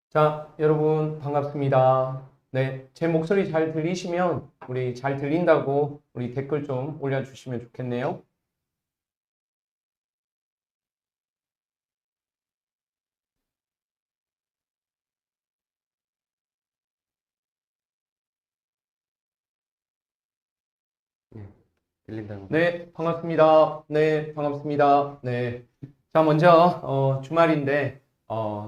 자, 여러분 반갑습니다. 네, 제 목소리 잘 들리시면 우리 잘 들린다고 우리 댓글 좀 올려주시면 좋겠네요. 네, 들린다고. 네, 반갑습니다. 네, 반갑습니다. 네. 자, 먼저 주말인데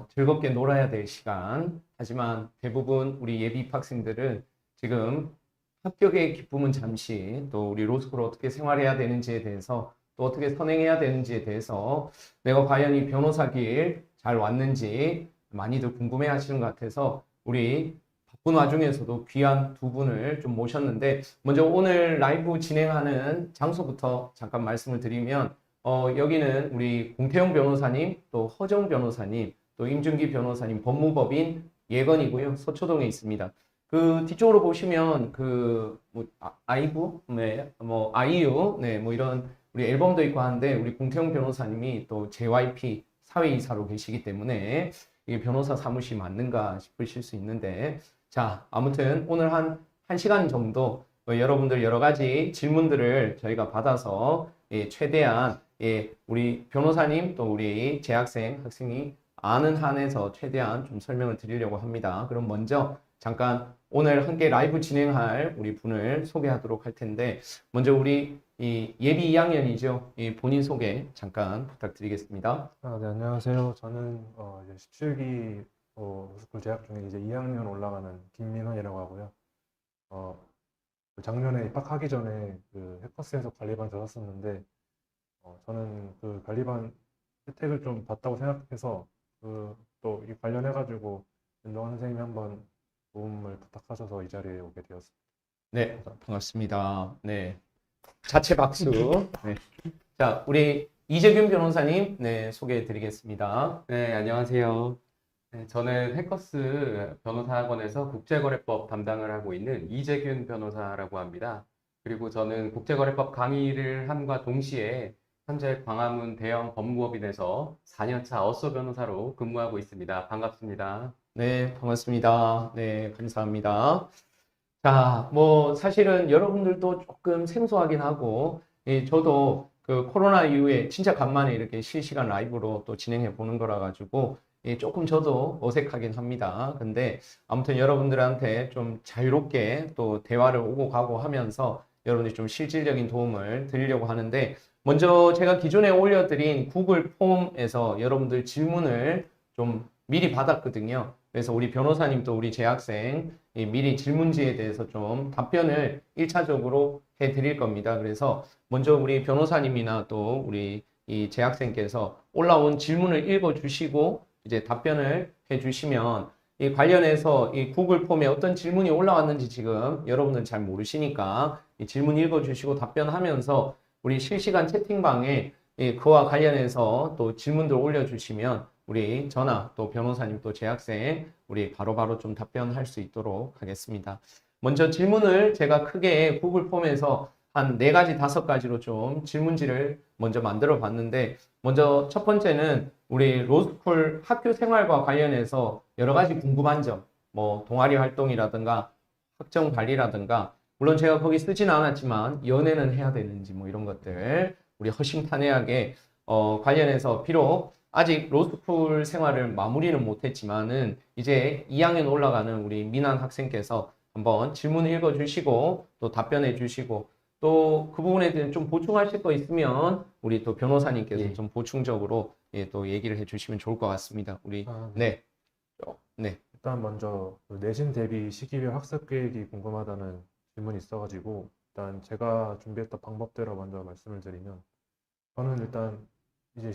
즐겁게 놀아야 될 시간. 하지만 대부분 우리 예비 입학생들은 지금 합격의 기쁨은 잠시 또 우리 로스쿨 어떻게 생활해야 되는지에 대해서 또 어떻게 선행해야 되는지에 대해서 내가 과연 이 변호사 길 잘 왔는지 많이들 궁금해 하시는 것 같아서 우리 바쁜 와중에서도 귀한 두 분을 좀 모셨는데 먼저 오늘 라이브 진행하는 장소부터 잠깐 말씀을 드리면 여기는 우리 공태영 변호사님, 또 허정 변호사님, 또 임준기 변호사님 법무법인 예건이고요. 서초동에 있습니다. 그 뒤쪽으로 보시면 그뭐 아이브, 네, 뭐 아이유, 네, 뭐 이런 우리 앨범도 있고 하는데 우리 공태영 변호사님이 또 JYP 사회이사로 계시기 때문에 이게 변호사 사무실 맞는가 싶으실 수 있는데 자, 아무튼 오늘 한 시간 정도 여러분들 여러 가지 질문들을 저희가 받아서 최대한 우리 변호사님 또 우리 재학생, 학생이 아는 한에서 최대한 좀 설명을 드리려고 합니다. 그럼 먼저 잠깐 오늘 함께 라이브 진행할 우리 분을 소개하도록 할 텐데 먼저 우리 이 예비 2학년이죠. 이 본인 소개 잠깐 부탁드리겠습니다. 네, 안녕하세요. 저는 이제 17기 로스쿨 재학 중에 이제 2학년 올라가는 김민원이라고 하고요. 어, 그 작년에 입학하기 전에 그 해커스에서 관리반 들었었는데 저는 그 관리반 혜택을 좀 받다고 생각해서 그 또 이 관련해가지고 윤동환 선생님이 한번 도움을 부탁하셔서 이 자리에 오게 되었습니다. 네, 반갑습니다. 네, 자체 박수. 네. 자, 우리 이재균 변호사님, 네, 소개해 드리겠습니다. 네, 안녕하세요. 네, 저는 해커스 변호사학원에서 국제거래법 담당을 하고 있는 이재균 변호사라고 합니다. 그리고 저는 국제거래법 강의를 함과 동시에 현재 광화문 대형 법무법인에서 4년차 어쏘 변호사로 근무하고 있습니다. 반갑습니다. 네, 반갑습니다. 네, 감사합니다. 자, 뭐, 사실은 여러분들도 조금 생소하긴 하고, 저도 그 코로나 이후에 진짜 간만에 이렇게 실시간 라이브로 또 진행해 보는 거라 가지고, 조금 저도 어색하긴 합니다. 근데 아무튼 여러분들한테 좀 자유롭게 또 대화를 오고 가고 하면서 여러분들이 좀 실질적인 도움을 드리려고 하는데, 먼저 제가 기존에 올려드린 구글 폼에서 여러분들 질문을 좀 미리 받았거든요. 그래서 우리 변호사님도 우리 재학생 미리 질문지에 대해서 좀 답변을 1차적으로 해 드릴 겁니다. 그래서 먼저 우리 변호사님이나 또 우리 이 재학생께서 올라온 질문을 읽어 주시고 이제 답변을 해 주시면 이 관련해서 이 구글 폼에 어떤 질문이 올라왔는지 지금 여러분들 잘 모르시니까 이 질문 읽어 주시고 답변하면서 우리 실시간 채팅방에 그와 관련해서 또 질문들 올려주시면 우리 저나 또 변호사님 또 재학생 우리 바로바로 좀 답변할 수 있도록 하겠습니다. 먼저 질문을 제가 크게 구글 폼에서 한 4가지, 5가지로 좀 질문지를 먼저 만들어 봤는데 먼저 첫 번째는 우리 로스쿨 학교 생활과 관련해서 여러 가지 궁금한 점, 뭐 동아리 활동이라든가 학점 관리라든가 물론 제가 거기 쓰진 않았지만 연애는 해야 되는지 뭐 이런 것들 우리 허심탄회하게 관련해서 비록 아직 로스쿨 생활을 마무리는 못했지만은 이제 2학년 올라가는 우리 민한 학생께서 한번 질문 읽어주시고 또 답변해 주시고 또 그 부분에 대해 좀 보충하실 거 있으면 우리 또 변호사님께서 예. 좀 보충적으로 또 얘기를 해주시면 좋을 것 같습니다. 우리 네. 네, 네, 일단 먼저 그 내신 대비 시기별 학습 계획이 궁금하다는 질문이 있어가지고 일단 제가 준비했던 방법대로 먼저 말씀을 드리면 저는 일단 이제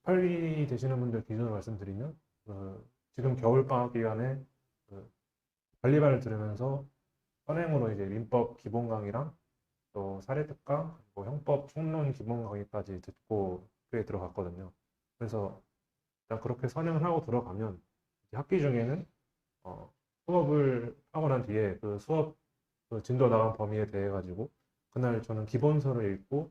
18기 되시는 분들 기준으로 말씀드리면 지금 겨울방학 기간에 그 관리반을 들으면서 선행으로 이제 민법 기본 강의랑 또 사례특강, 뭐 형법 총론 기본 강의까지 듣고 학교에 들어갔거든요. 그래서 일단 그렇게 선행을 하고 들어가면 이제 학기 중에는 수업을 하고 난 뒤에 그 수업 그 진도 나간 범위에 대해 가지고 그날 저는 기본서를 읽고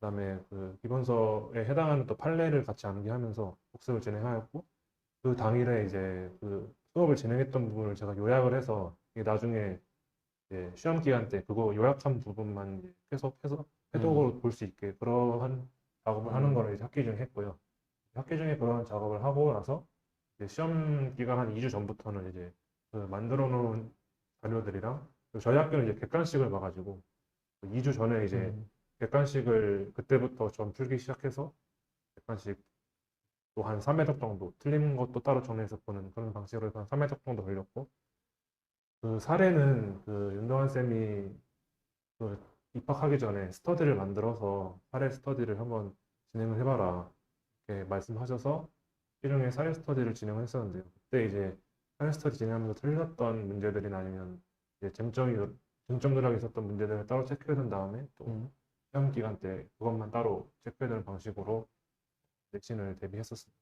그다음에 그 기본서에 해당하는 또 판례를 같이 암기하면서 복습을 진행하였고 그 당일에 이제 그 수업을 진행했던 부분을 제가 요약을 해서 이게 나중에 이제 시험 기간 때 그거 요약한 부분만 이제 계속해서 해독으로 볼 수 있게 그러한 작업을 하는 거를 이제 학기 중에 했고요. 학기 중에 그런 작업을 하고 나서 이제 시험 기간 한 2주 전부터는 이제 그 만들어 놓은 자료들이랑 그리고 저희 학교는 이제 객관식을 봐가지고 2주 전에 이제 객관식을 그때부터 좀 풀기 시작해서 객관식 또 한 3회독 정도 틀린 것도 따로 정리해서 보는 그런 방식으로 해서 한 3회독 정도 걸렸고 그 사례는 그 윤동환 쌤이 그 입학하기 전에 스터디를 만들어서 사례 스터디를 한번 진행을 해봐라 이렇게 말씀하셔서 일종의 사례 스터디를 진행을 했었는데요. 그때 이제 사례 스터디 진행하면서 틀렸던 문제들이나 아니면 이제 쟁점 누락이 있었던 문제들을 따로 체크해 둔 다음에 또 시험 기간 때 그것만 따로 체크해 두는 방식으로 내신을 대비했었습니다.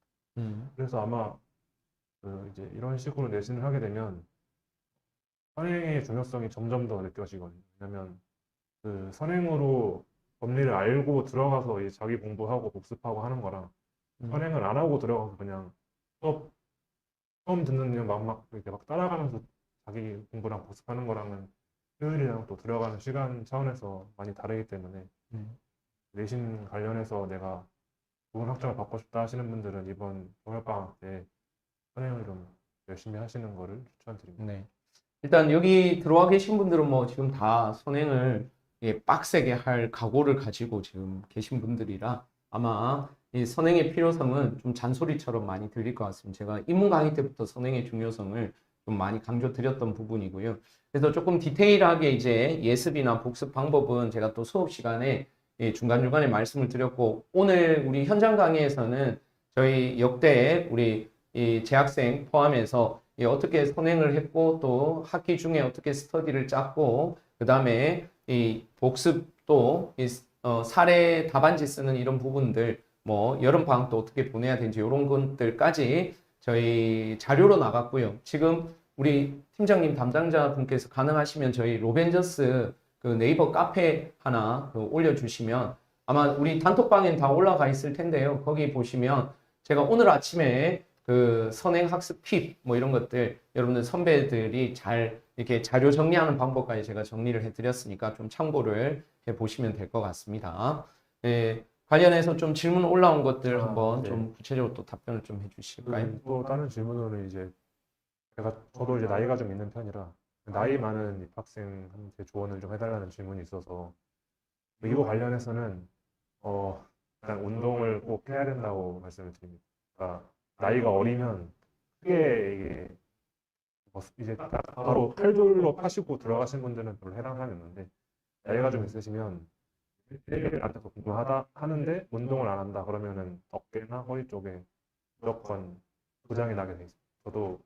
그래서 아마 그 이제 이런 식으로 내신을 하게 되면 선행의 중요성이 점점 더 느껴지거든요. 왜냐면 그 선행으로 법리를 알고 들어가서 이제 자기 공부하고 복습하고 하는 거랑 선행을 안 하고 들어가서 그냥 수업 처음 듣는 내용 막 이렇게 막 따라가면서 자기 공부랑 복습하는 거랑은 효율이랑 또 들어가는 시간 차원에서 많이 다르기 때문에 내신 관련해서 내가 좋은 학점을 받고 싶다 하시는 분들은 이번 겨울방학 때 선행을 좀 열심히 하시는 거를 추천드립니다. 네. 일단 여기 들어와 계신 분들은 뭐 지금 다 선행을 빡세게 할 각오를 가지고 지금 계신 분들이라 아마 이 선행의 필요성은 좀 잔소리처럼 많이 들릴 것 같습니다. 제가 입문 강의 때부터 선행의 중요성을 좀 많이 강조드렸던 부분이고요. 그래서 조금 디테일하게 이제 예습이나 복습 방법은 제가 또 수업 시간에 중간중간에 말씀을 드렸고 오늘 우리 현장 강의에서는 저희 역대 우리 이 재학생 포함해서 어떻게 선행을 했고 또 학기 중에 어떻게 스터디를 짰고 그 다음에 이 복습도 사례 답안지 쓰는 이런 부분들 뭐 여름 방학도 어떻게 보내야 되는지 이런 것들까지 저희 자료로 나갔고요. 지금 우리 팀장님 담당자 분께서 가능하시면 저희 로벤저스 그 네이버 카페 하나 올려주시면 아마 우리 단톡방엔 다 올라가 있을 텐데요. 거기 보시면 제가 오늘 아침에 그 선행 학습 팁 뭐 이런 것들 여러분들 선배들이 잘 이렇게 자료 정리하는 방법까지 제가 정리를 해드렸으니까 좀 참고를 해 보시면 될 것 같습니다. 네, 관련해서 좀 질문 올라온 것들 한번 네. 좀 구체적으로 또 답변을 좀 해주실까요? 또 다른 질문으로는 이제 저도 이제 나이가 좀 있는 편이라 나이 많은 입학생한테 조언을 좀 해달라는 질문이 있어서 이거 관련해서는 일단 운동을 꼭 해야 된다고 말씀을 드립니다. 그러니까 나이가 어리면 크게 이게 이제 딱 바로 칼돌로 파시고 들어가신 분들은 별로 해당사항이 없는데 나이가 좀 있으시면 일일 앉아서 공부하다 하는데 운동을 안 한다 그러면은 어깨나 허리 쪽에 무조건 부상이 나게 돼 있어요. 저도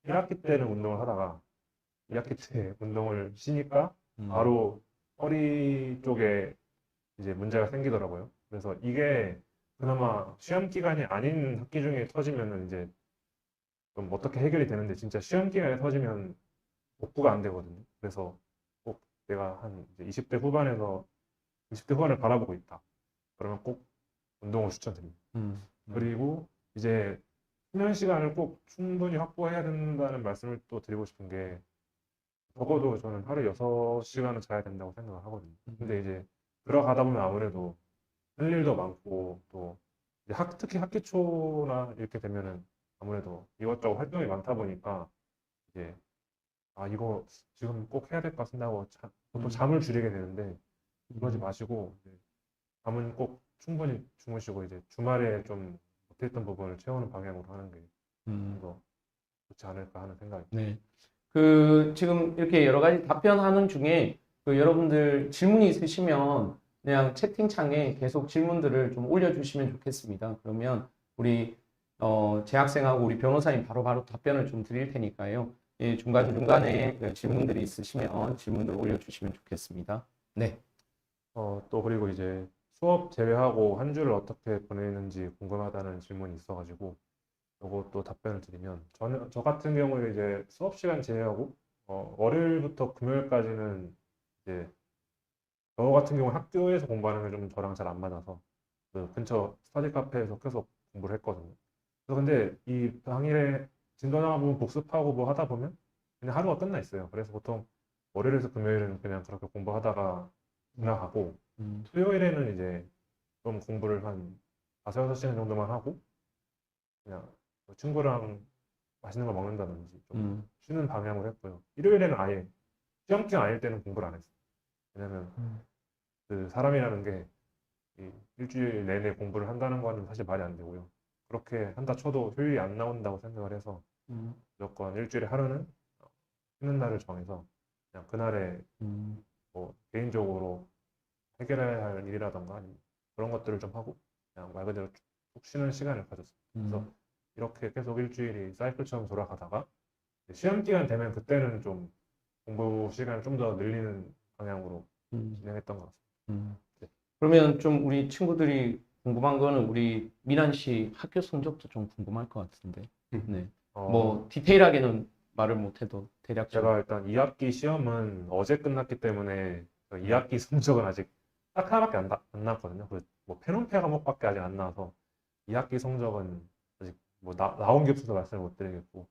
1학기 때는 운동을 하다가 2학기 때 운동을 쉬니까 바로 허리 쪽에 이제 문제가 생기더라고요. 그래서 이게 그나마 시험 기간이 아닌 학기 중에 터지면은 이제 좀 어떻게 해결이 되는데 진짜 시험 기간에 터지면 복구가 안 되거든요. 그래서 꼭 내가 한 이제 20대 후반에서 20대 후반을 바라보고 있다. 그러면 꼭 운동을 추천드립니다. 그리고 이제 수면 시간을 꼭 충분히 확보해야 된다는 말씀을 또 드리고 싶은 게 적어도 저는 하루 6시간은 자야 된다고 생각을 하거든요. 근데 이제 들어가다 보면 아무래도 할 일도 많고 또 이제 특히 학기 초나 이렇게 되면은 아무래도 이것저것 활동이 많다 보니까 이제 이거 지금 꼭 해야 될 것 같다고 보통 잠을 줄이게 되는데 그러지 마시고 이제 잠은 꼭 충분히 주무시고 이제 주말에 좀 못했던 부분을 채우는 방향으로 하는 게 좀 더 좋지 않을까 하는 생각이 듭니다. 네. 그 지금 이렇게 여러 가지 답변하는 중에 그 여러분들 질문이 있으시면 그냥 채팅창에 계속 질문들을 좀 올려주시면 좋겠습니다. 그러면 우리 재학생하고 우리 변호사님 바로바로 답변을 좀 드릴 테니까요. 예, 중간중간에 그 질문들이 있으시면 질문들 올려주시면 좋겠습니다. 네. 또 그리고 이제 수업 제외하고 한 주를 어떻게 보내는지 궁금하다는 질문이 있어가지고 이것도 답변을 드리면 저 같은 경우에 이제 수업 시간 제외하고 월요일부터 금요일까지는 이제 저 같은 경우 학교에서 공부하는 게 좀 저랑 잘 안 맞아서 그 근처 스터디 카페에서 계속 공부를 했거든요. 그래서 근데 이 당일에 진도나 부분 복습하고 뭐 하다 보면 그냥 하루가 끝나 있어요. 그래서 보통 월요일에서 금요일은 그냥 그렇게 공부하다가 지나가고 토요일에는 이제 좀 공부를 한 5-6시간 정도만 하고 그냥 뭐 친구랑 맛있는 거 먹는다든지 좀 쉬는 방향으로 했고요. 일요일에는 아예 시험 기간 아닐 때는 공부를 안 했어요. 왜냐면 그 사람이라는 게 이 일주일 내내 공부를 한다는 거는 사실 말이 안 되고요. 그렇게 한다 쳐도 효율이 안 나온다고 생각을 해서 무조건 일주일에 하루는 쉬는 날을 정해서 그냥 그날에 뭐 개인적으로 해결해야 할 일이라던가 아니면 그런 것들을 좀 하고 그냥 말 그대로 쭉 쉬는 시간을 가졌어요. 그래서 이렇게 계속 일주일이 사이클처럼 돌아가다가 시험 기간 되면 그때는 좀 공부 시간을 좀 더 늘리는 방향으로 진행했던 것 같습니다. 네. 그러면 좀 우리 친구들이 궁금한 거는 우리 미란 씨 학교 성적도 좀 궁금할 것 같은데. 네. 뭐 디테일하게는 말을 못해도 대략적으로. 제가 일단 2학기 시험은 어제 끝났기 때문에 2학기 성적은 아직 딱 하나밖에 안 나왔거든요. 그뭐 페논페 과목밖에 아직 안 나와서 2학기 성적은 아직 뭐 나온 게 없어서 말씀을 못 드리겠고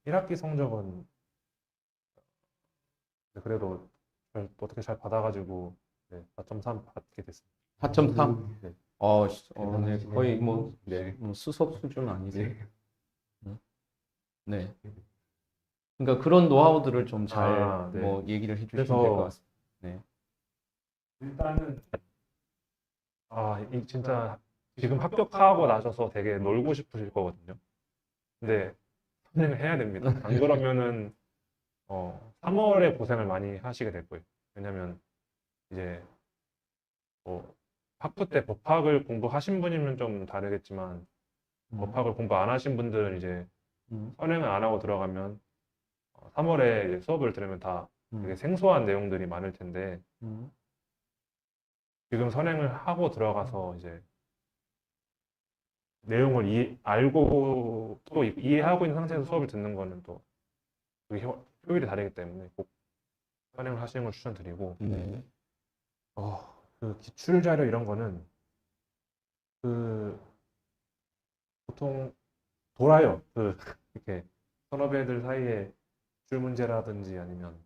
1학기 성적은 그래도 어떻게 잘 받아가지고 네, 4.3 받게 됐습니다. 4.3. 네. 네, 거의 뭐 네. 수석 수준 아니세요? 네. 네. 그러니까 그런 노하우들을 좀 잘 네. 뭐 얘기를 해주시면 그래서 될 것 같습니다. 네. 일단은 이 진짜 지금 합격하고 나셔서 되게 놀고 싶으실 거거든요. 근데 선행을 해야 됩니다. 안 그러면은 3월에 고생을 많이 하시게 될 거예요. 왜냐면 이제 뭐 학부 때 법학을 공부하신 분이면 좀 다르겠지만 법학을 공부 안 하신 분들은 이제 선행을 안 하고 들어가면 3월에 이제 수업을 들으면 다 되게 생소한 내용들이 많을 텐데 지금 선행을 하고 들어가서 이제 내용을 알고 또 이해하고 있는 상태에서 수업을 듣는 거는 또 그게 효율이 다르기 때문에 꼭 선행을 하시는 걸 추천드리고 네. 그 기출 자료 이런 거는 그 보통 돌아요. 이렇게 선후배들 사이에 기출 문제라든지 아니면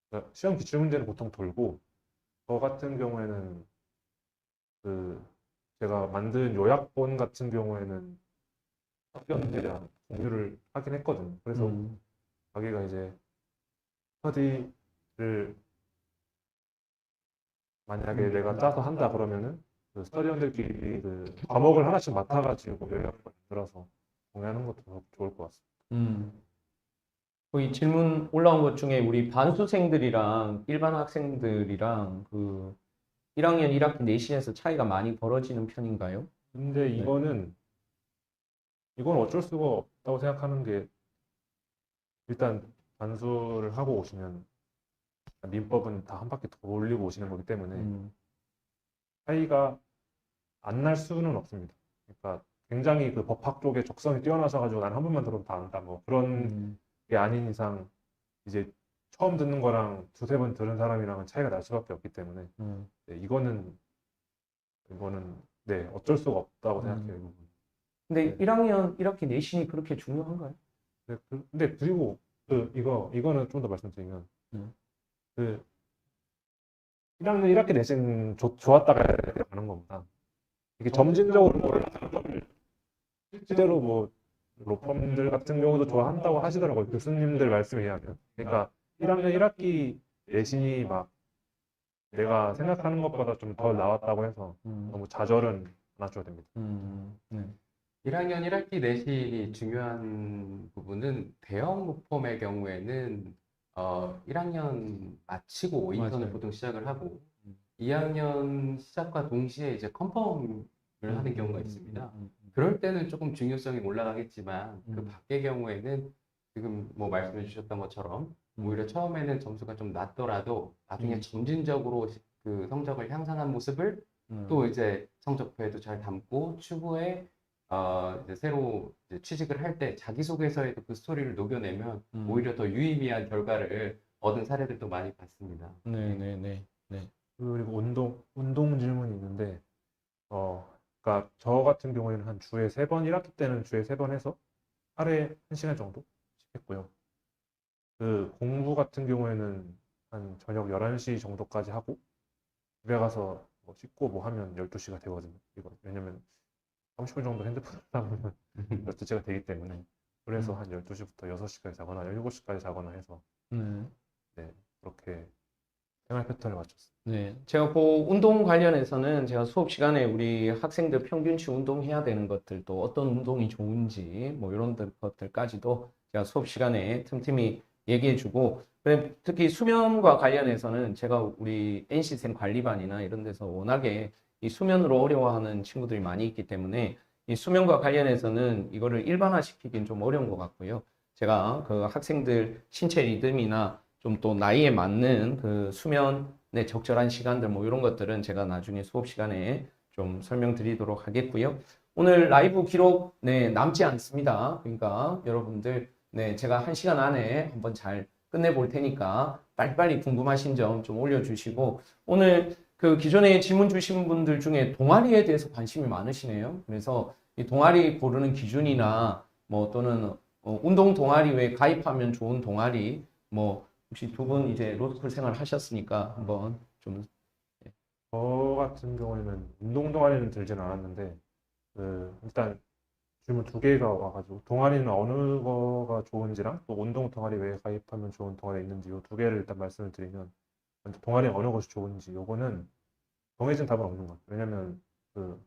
그러니까 시험 기출 문제는 보통 돌고 저 같은 경우에는 그 제가 만든 요약본 같은 경우에는 학교들이랑 공유를 하긴 했거든요. 그래서 자기가 이제 스터디를 만약에 내가 짜서 한다 그러면은 그 스터디원들끼리 그 과목을 하나씩 맡아가지고 요약을 만들어서 공유하는 것도 더 좋을 것 같습니다. 거기 질문 올라온 것 중에 우리 반수생들이랑 일반 학생들이랑 그 1학년 1학기 내신에서 차이가 많이 벌어지는 편인가요? 근데 이건 어쩔 수가 없다고 생각하는 게 일단 반수를 하고 오시면 민법은 다 한 바퀴 돌리고 오시는 거기 때문에 차이가 안 날 수는 없습니다. 그러니까 굉장히 그 법학 쪽에 적성이 뛰어나셔가지고 난 한 번만 들어도 다 안다 뭐 그런 게 아닌 이상 이제 처음 듣는 거랑 두세 번 들은 사람이랑은 차이가 날 수밖에 없기 때문에 네, 이거는 네 어쩔 수가 없다고 생각해요. 이 부분. 근데 네. 1학년 1학기 내신이 그렇게 중요한가요? 네, 근데 그리고 이거는 좀 더 말씀드리면 그 1학년 1학기 내신 좋았다가 가는 것보다 이게 점진적으로 올라가는 거를 실제로 뭐 로펌들 같은 경우도 좋아한다고 하시더라고요. 교수님들 말씀에 의하면. 그러니까 1학년 1학기 내신이 막 내가 생각하는 것보다 좀 더 나왔다고 해서 너무 좌절은 안 하셔도 됩니다. 네. 1학년 1학기 내신이 중요한 부분은 대형 로펌의 경우에는 1학년 마치고 인턴을 맞아요. 보통 시작을 하고 2학년 시작과 동시에 이제 컨펌을 하는 경우가 있습니다. 그럴 때는 조금 중요성이 올라가겠지만 그 밖의 경우에는 지금 뭐 말씀해 주셨던 것처럼 오히려 처음에는 점수가 좀 낮더라도 나중에 점진적으로 그 성적을 향상한 모습을 또 이제 성적표에도 잘 담고 추후에 이제 새로 이제 취직을 할 때 자기소개서에도 그 스토리를 녹여내면 오히려 더 유의미한 결과를 얻은 사례들도 많이 봤습니다. 네. 그리고 운동 질문이 있는데 그러니까 저 같은 경우에는 한 주에 3번 1학기 때는 주에 3번 해서 하루에 1시간 정도씩 했고요. 그 공부 같은 경우에는 한 저녁 11시 정도까지 하고 집에 가서 뭐 씻고 뭐 하면 12시가 되거든요. 이거 왜냐면 30분 정도 핸드폰 하다 보면 12시가 되기 때문에 그래서 한 12시부터 6시까지 자거나 7시까지 자거나 해서 네. 네, 그렇게 생활 패턴을 맞췄어요. 네, 제가 그 운동 관련해서는 제가 수업 시간에 우리 학생들 평균치 운동해야 되는 것들도 어떤 운동이 좋은지 뭐 이런 것들까지도 제가 수업 시간에 틈틈이 얘기해주고 특히 수면과 관련해서는 제가 우리 NC생 관리반이나 이런 데서 워낙에 이 수면으로 어려워하는 친구들이 많이 있기 때문에 이 수면과 관련해서는 이거를 일반화시키긴 좀 어려운 것 같고요. 제가 그 학생들 신체 리듬이나 좀 또 나이에 맞는 그 수면의 적절한 시간들 뭐 이런 것들은 제가 나중에 수업 시간에 좀 설명드리도록 하겠고요. 오늘 라이브 기록 네, 남지 않습니다. 그러니까 여러분들 네, 제가 1시간 안에 한번 잘 끝내볼 테니까 빨리빨리 궁금하신 점 좀 올려주시고 오늘 그 기존에 질문 주신 분들 중에 동아리에 대해서 관심이 많으시네요. 그래서 이 동아리 고르는 기준이나 뭐 또는 운동 동아리 외에 가입하면 좋은 동아리 뭐 혹시 두 분 이제 로스쿨 생활 하셨으니까 한번 좀 저 같은 경우에는 운동 동아리는 들지는 않았는데 일단 질문 두 개가 와가지고 동아리는 어느 거가 좋은지랑 또 운동 동아리 외에 가입하면 좋은 동아리 있는지 이 두 개를 일단 말씀을 드리면 먼저 동아리 어느 것이 좋은지 요거는 정해진 답은 없는 것 같아요. 왜냐면 그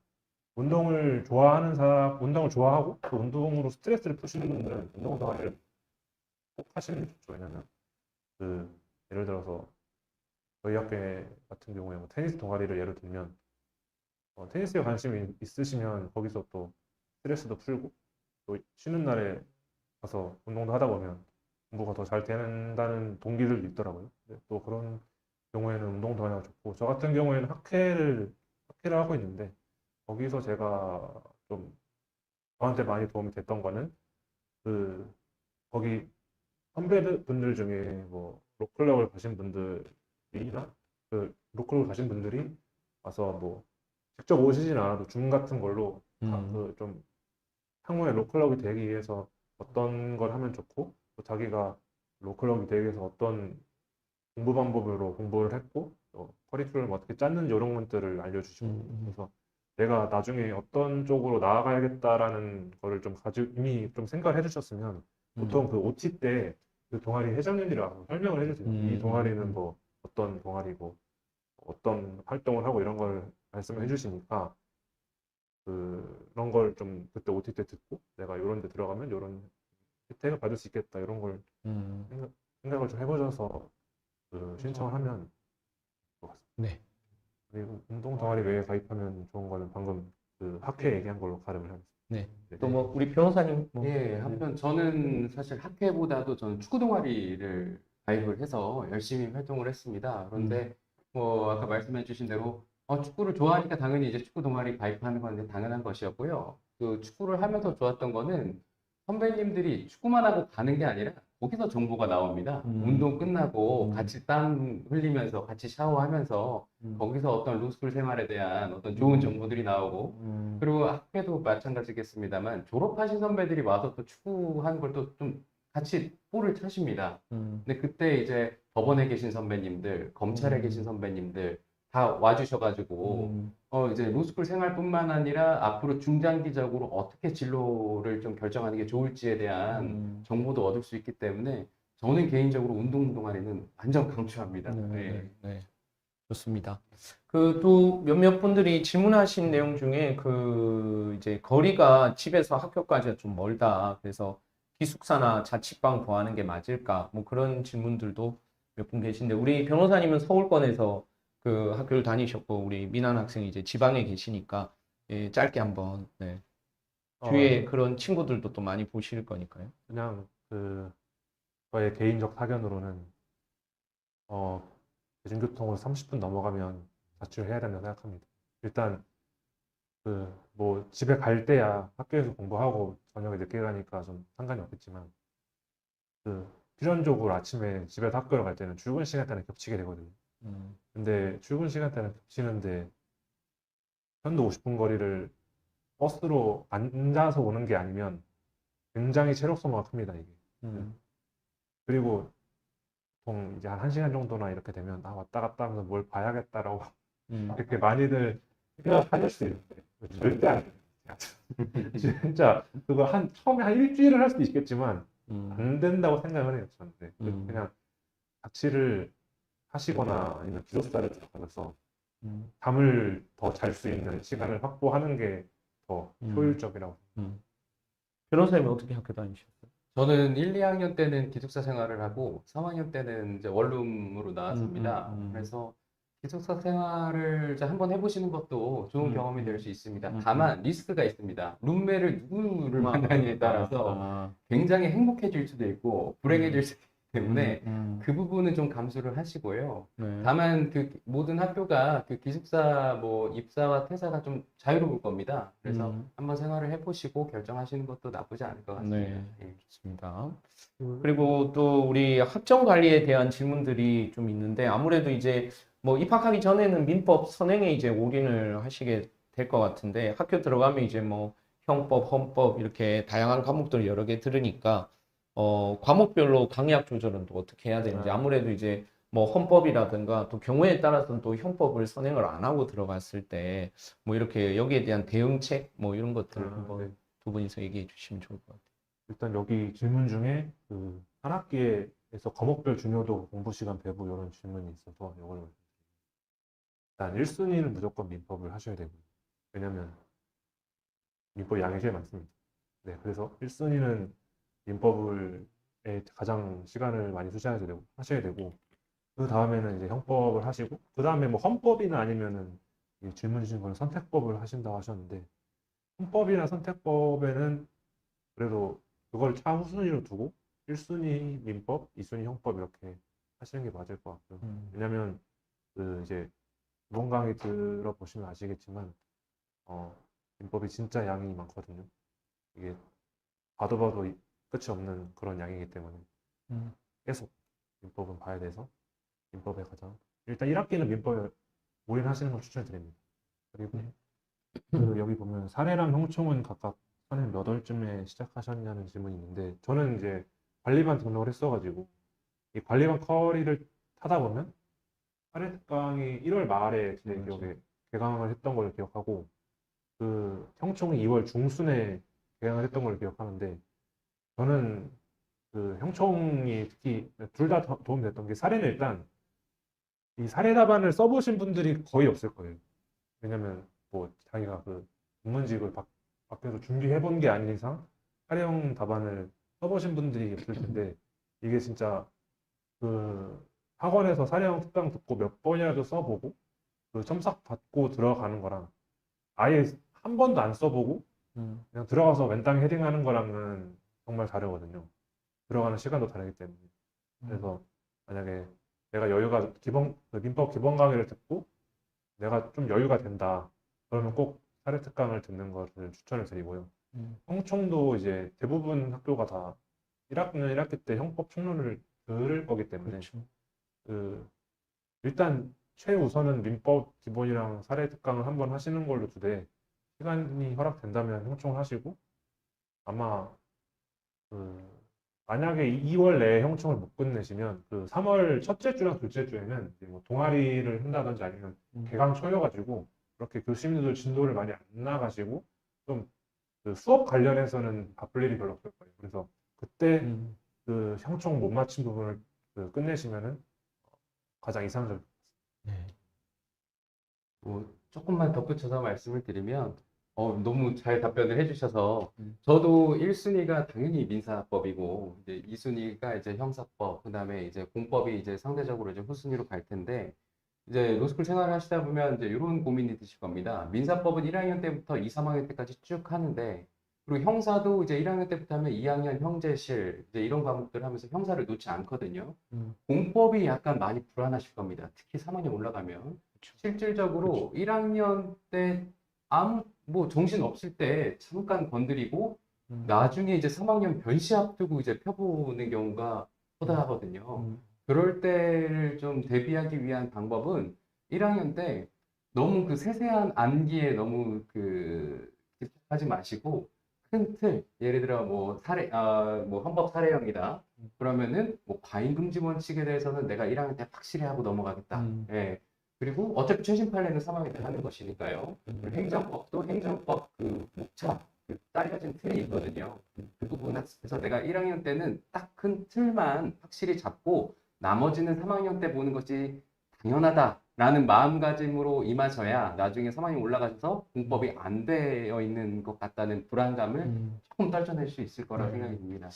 운동을 좋아하는 사람, 운동을 좋아하고 또 운동으로 스트레스를 푸시는 분들은 운동 동아리를 꼭 하시는 게 좋죠. 왜냐면 그 예를 들어서 저희 학교 같은 경우에 뭐 테니스 동아리를 예를 들면 테니스에 관심이 있으시면 거기서 또 스트레스도 풀고 또 쉬는 날에 가서 운동도 하다 보면 공부가 더 잘 된다는 동기들도 있더라고요. 근데 또 그런 경우에는 운동 동아리가 좋고 저 같은 경우에는 학회를 하고 있는데 거기서 제가 좀 저한테 많이 도움이 됐던 거는 그 거기 선배분들 중에 뭐 로클럽을 가신 분들이나 그 로컬을 가신 분들이 와서 뭐 직접 오시진 않아도 줌 같은 걸로 그좀 향후에 로컬럽이 되기 위해서 어떤 걸 하면 좋고 또 자기가 로컬럽이 되기 위해서 어떤 공부 방법으로 공부를 했고 또 커리큘럼 어떻게 짰는지 이런 것들을 알려주시고 그래서 내가 나중에 어떤 쪽으로 나아가야겠다라는 거를 좀 가지고 이미 좀 생각을 해주셨으면 보통 그 OT 때 그 동아리 회장님이랑 설명을 해주세요. 이 동아리는 뭐 어떤 동아리고 어떤 활동을 하고 이런 걸 말씀을 해주시니까 그런 걸 좀 그때 OT 때 듣고 내가 이런 데 들어가면 이런 혜택을 받을 수 있겠다 이런 걸 생각을 좀 해보셔서 그 신청을 하면 좋을 것 같습니다. 네. 그리고 운동 동아리 외에 가입하면 좋은 거는 방금 그 학회 얘기한 걸로 가름을 하겠습니다. 네. 네. 또 뭐 우리 변호사님 뭐 예, 한편 저는 사실 학회보다도 저는 축구 동아리를 가입을 해서 열심히 활동을 했습니다. 그런데 뭐 아까 말씀해 주신 대로 축구를 좋아하니까 당연히 이제 축구 동아리 가입하는 건 이제 당연한 것이었고요. 그 축구를 하면서 좋았던 거는 선배님들이 축구만 하고 가는 게 아니라 거기서 정보가 나옵니다. 운동 끝나고 같이 땀 흘리면서 같이 샤워하면서 거기서 어떤 로스쿨 생활에 대한 어떤 좋은 정보들이 나오고 그리고 학회도 마찬가지겠습니다만 졸업하신 선배들이 와서 또 축구하는 걸 또 좀 같이 볼을 차십니다. 근데 그때 이제 법원에 계신 선배님들, 검찰에 계신 선배님들 다 와주셔가지고 이제 로스쿨 생활뿐만 아니라 앞으로 중장기적으로 어떻게 진로를 좀 결정하는 게 좋을지에 대한 정보도 얻을 수 있기 때문에 저는 개인적으로 운동 동아리는 완전 강추합니다. 네. 네. 좋습니다. 그 또 몇몇 분들이 질문하신 내용 중에 그 이제 거리가 집에서 학교까지가 좀 멀다. 그래서 기숙사나 자취방 구하는 게 맞을까? 뭐 그런 질문들도 몇 분 계신데 우리 변호사님은 서울권에서 그 학교를 다니셨고 우리 민한 학생이 이제 지방에 계시니까 예, 짧게 한번 네. 주위에 그런 친구들도 또 많이 보실 거니까요. 그냥 저의 개인적 사견으로는 대중교통으로 30분 넘어가면 자취를 해야 된다고 생각합니다. 일단 뭐 집에 갈 때야 학교에서 공부하고 저녁에 늦게 가니까 좀 상관이 없겠지만 필연적으로 아침에 집에서 학교를 갈 때는 출근 시간대는 겹치게 되거든요. 근데 출근 시간대는 겹치는데 편도 50분 거리를 버스로 앉아서 오는 게 아니면 굉장히 체력소모가 큽니다, 이게. 음. 그리고 보통 이제 한 1시간 정도나 이렇게 되면 아, 왔다 갔다 하면서 뭘 봐야겠다라고 이렇게 많이들 생각하실 수 있는데 절대 안 돼요. 진짜 그거 처음에 한 일주일을 할 수도 있겠지만 안 된다고 생각을 해요, 저는. 네. 그냥 자취를 하시거나 아니면 기숙사를 들어가서 잠을 더 잘 수 있는 시간을 확보하는 게 더 효율적이라고. 변호사님은 어떻게 학교 다니셨어요? 저는 1, 2학년 때는 기숙사 생활을 하고 3학년 때는 이제 원룸으로 나왔습니다. 그래서 기숙사 생활을 이제 한번 해보시는 것도 좋은 경험이 될 수 있습니다. 다만 리스크가 있습니다. 룸메를 누구를 만나냐에 따라서 굉장히 행복해질 수도 있고 불행해질 수도 있기 때문에 그 부분은 좀 감수를 하시고요. 네. 다만 그 모든 학교가 그 기숙사 뭐 입사와 퇴사가 좀 자유로울 겁니다. 그래서 한번 생활을 해보시고 결정하시는 것도 나쁘지 않을 것 같습니다. 네, 예. 좋습니다. 그리고 또 우리 학점 관리에 대한 질문들이 좀 있는데 아무래도 이제 뭐 입학하기 전에는 민법 선행에 이제 올인을 하시게 될 것 같은데 학교 들어가면 이제 뭐 형법, 헌법 이렇게 다양한 과목들 여러 개 들으니까 과목별로 강약 조절은 또 어떻게 해야 되는지 아무래도 이제 뭐 헌법이라든가 또 경우에 따라서는 또 형법을 선행을 안 하고 들어갔을 때 뭐 이렇게 여기에 대한 대응책 뭐 이런 것들 한번 네. 두 분이서 얘기해 주시면 좋을 것 같아요. 일단 여기 질문 중에 그 한 학기에서 과목별 중요도 공부 시간 배분 이런 질문이 있어서 이걸 일단 1순위는 무조건 민법을 하셔야 되고 왜냐면 민법 양이 제일 많습니다. 네, 그래서 1순위는 민법을 가장 시간을 많이 하셔야 되고 그 다음에는 이제 형법을 하시고 그 다음에 뭐 헌법이나 아니면은 이 질문 주신 거는 선택법을 하신다고 하셨는데 헌법이나 선택법에는 그래도 그걸 차후순위로 두고 1순위 민법, 2순위 형법 이렇게 하시는 게 맞을 것 같고요. 왜냐면 그 이제 이번 강의 들어보시면 아시겠지만 민법이 진짜 양이 많거든요. 이게 봐도 끝이 없는 그런 양이기 때문에 계속 민법은 봐야 돼서 민법에 가장 일단 1학기는 민법에 올인하시는 걸 추천드립니다. 그리고 그 여기 보면 사례랑 형총은 각각 선생님 몇 월쯤에 시작하셨냐는 질문이 있는데 저는 이제 관리반 등록을 했어가지고 이 관리반 커리를 타다 보면 사례 특강이 1월 말에 제 기억에 개강을 했던 걸 기억하고 그 형총이 2월 중순에 개강을 했던 걸 기억하는데 저는 그 형총이 특히 둘 다 도움이 됐던 게 사례는 일단 이 사례 답안을 써보신 분들이 거의 없을 거예요. 왜냐면 뭐 자기가 그 전문직을 밖에서 준비해 본 게 아닌 이상 사례형 답안을 써보신 분들이 없을 텐데 이게 진짜 그 학원에서 사례형 특강 듣고 몇 번이라도 써보고 그 첨삭 받고 들어가는 거랑 아예 한 번도 안 써보고 그냥 들어가서 맨땅에 헤딩하는 거랑은 정말 다르거든요. 들어가는 시간도 다르기 때문에. 그래서 만약에 내가 여유가 그 민법 기본 강의를 듣고 내가 좀 여유가 된다. 그러면 꼭 사례 특강을 듣는 것을 추천을 드리고요. 형총도 이제 대부분 학교가 다 1학년 1학기 때 형법 총론을 들을 거기 때문에 그렇죠. 그 일단 최우선은 민법 기본이랑 사례 특강을 한번 하시는 걸로 두되 시간이 허락된다면 형총을 하시고 아마 그 만약에 2월 내에 형총을 못 끝내시면 그 3월 첫째 주랑 둘째 주에는 이제 뭐 동아리를 한다든지 아니면 개강 초여가지고 그렇게 교수님들 진도를 많이 안 나가시고 좀 그 수업 관련해서는 바쁠 일이 별로 없을 거예요. 그래서 그때 그 형총 못 맞힌 부분을 그 끝내시면은 가장 이상적. 뭐 조금만 덧붙여서 말씀을 드리면 너무 잘 답변을 해주셔서 저도 1순위가 당연히 민사법이고 이제 2순위가 이제 형사법, 그다음에 이제 공법이 이제 상대적으로 이제 후순위로 갈 텐데 이제 로스쿨 생활을 하시다 보면 이제 이런 고민이 드실 겁니다. 민사법은 1학년 때부터 2, 3학년 때까지 쭉 하는데 그리고 형사도 이제 1학년 때부터 하면 2학년 형제실 이제 이런 과목들 하면서 형사를 놓지 않거든요. 공법이 약간 많이 불안하실 겁니다. 특히 3학년 올라가면. 실질적으로 1학년 때 아무 뭐 정신 없을 때 잠깐 건드리고 나중에 이제 3학년 변시 앞두고 이제 펴보는 경우가 허다하거든요. 그럴 때를 좀 대비하기 위한 방법은 1학년 때 너무 그 세세한 암기에 너무 그 집착하지 마시고 큰 틀, 예를 들어 뭐 뭐 헌법 사례형이다. 그러면은 뭐 과잉금지 원칙에 대해서는 내가 1학년 때 확실히 하고 넘어가겠다. 예. 그리고 어차피 최신 판례는 3학년 때 하는 것이니까요. 그리고 행정법도 행정법 그 목차 짜여진 틀이 있거든요. 그 부분에서 내가 1학년 때는 딱 큰 틀만 확실히 잡고 나머지는 3학년 때 보는 것이 당연하다라는 마음가짐으로 임하셔야 나중에 3학년 올라가셔서 공법이 안 되어 있는 것 같다는 불안감을 조금 떨쳐낼 수 있을 거라 생각이 듭니다.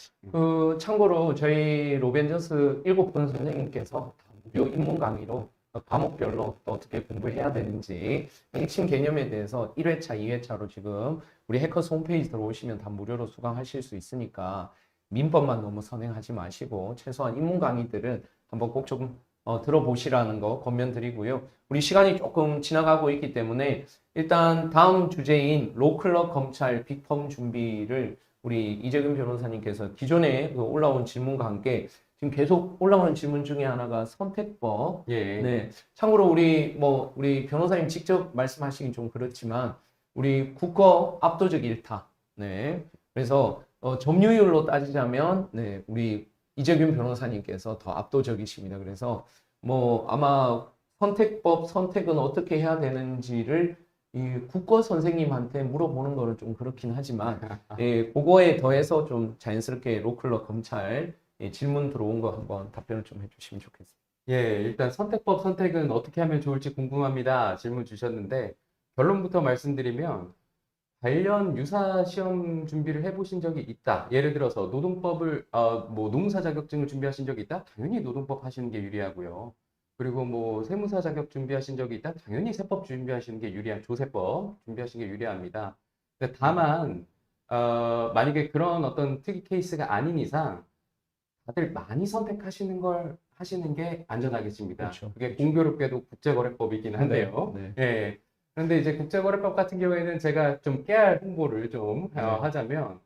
참고로 저희 로벤져스 7분 선생님께서 다 무료 입문 강의로 과목별로 또 어떻게 공부해야 되는지 핵심 개념에 대해서 1회차, 2회차로 지금 우리 해커스 홈페이지 들어오시면 다 무료로 수강하실 수 있으니까 민법만 너무 선행하지 마시고 최소한 입문 강의들은 한번 꼭 좀 들어보시라는 거 권면드리고요. 우리 시간이 조금 지나가고 있기 때문에 일단 다음 주제인 로클럽 검찰 빅펌 준비를 우리 이재근 변호사님께서 기존에 그 올라온 질문과 함께 지금 계속 올라오는 질문 중에 하나가 선택법. 예. 네. 참고로 우리 변호사님 직접 말씀하시긴 좀 그렇지만 우리 국거 압도적 일타. 네. 그래서 점유율로 따지자면 네, 우리 이재균 변호사님께서 더 압도적이십니다. 그래서 뭐 아마 선택법 선택은 어떻게 해야 되는지를 이 국거 선생님한테 물어보는 거는 좀 그렇긴 하지만 예, 그거에 더해서 좀 자연스럽게 로클럽 검찰 질문 들어온 거 한번 답변을 좀 해주시면 좋겠습니다. 예, 일단 선택법 선택은 어떻게 하면 좋을지 궁금합니다. 질문 주셨는데 결론부터 말씀드리면 관련 유사 시험 준비를 해보신 적이 있다. 예를 들어서 노동법을 뭐 노무사 자격증을 준비하신 적이 있다. 당연히 노동법 하시는 게 유리하고요. 그리고 뭐 세무사 자격 준비하신 적이 있다. 당연히 세법 준비하시는 게 조세법 준비하시는 게 유리합니다. 근데 다만 만약에 그런 어떤 특이 케이스가 아닌 이상 다들 많이 선택하시는 걸 하시는 게 안전하겠습니다. 그렇죠. 그게 공교롭게도 국제거래법이긴 한데요. 네. 예. 그런데 이제 국제거래법 같은 경우에는 제가 좀 깨알 홍보를 좀 네. 하자면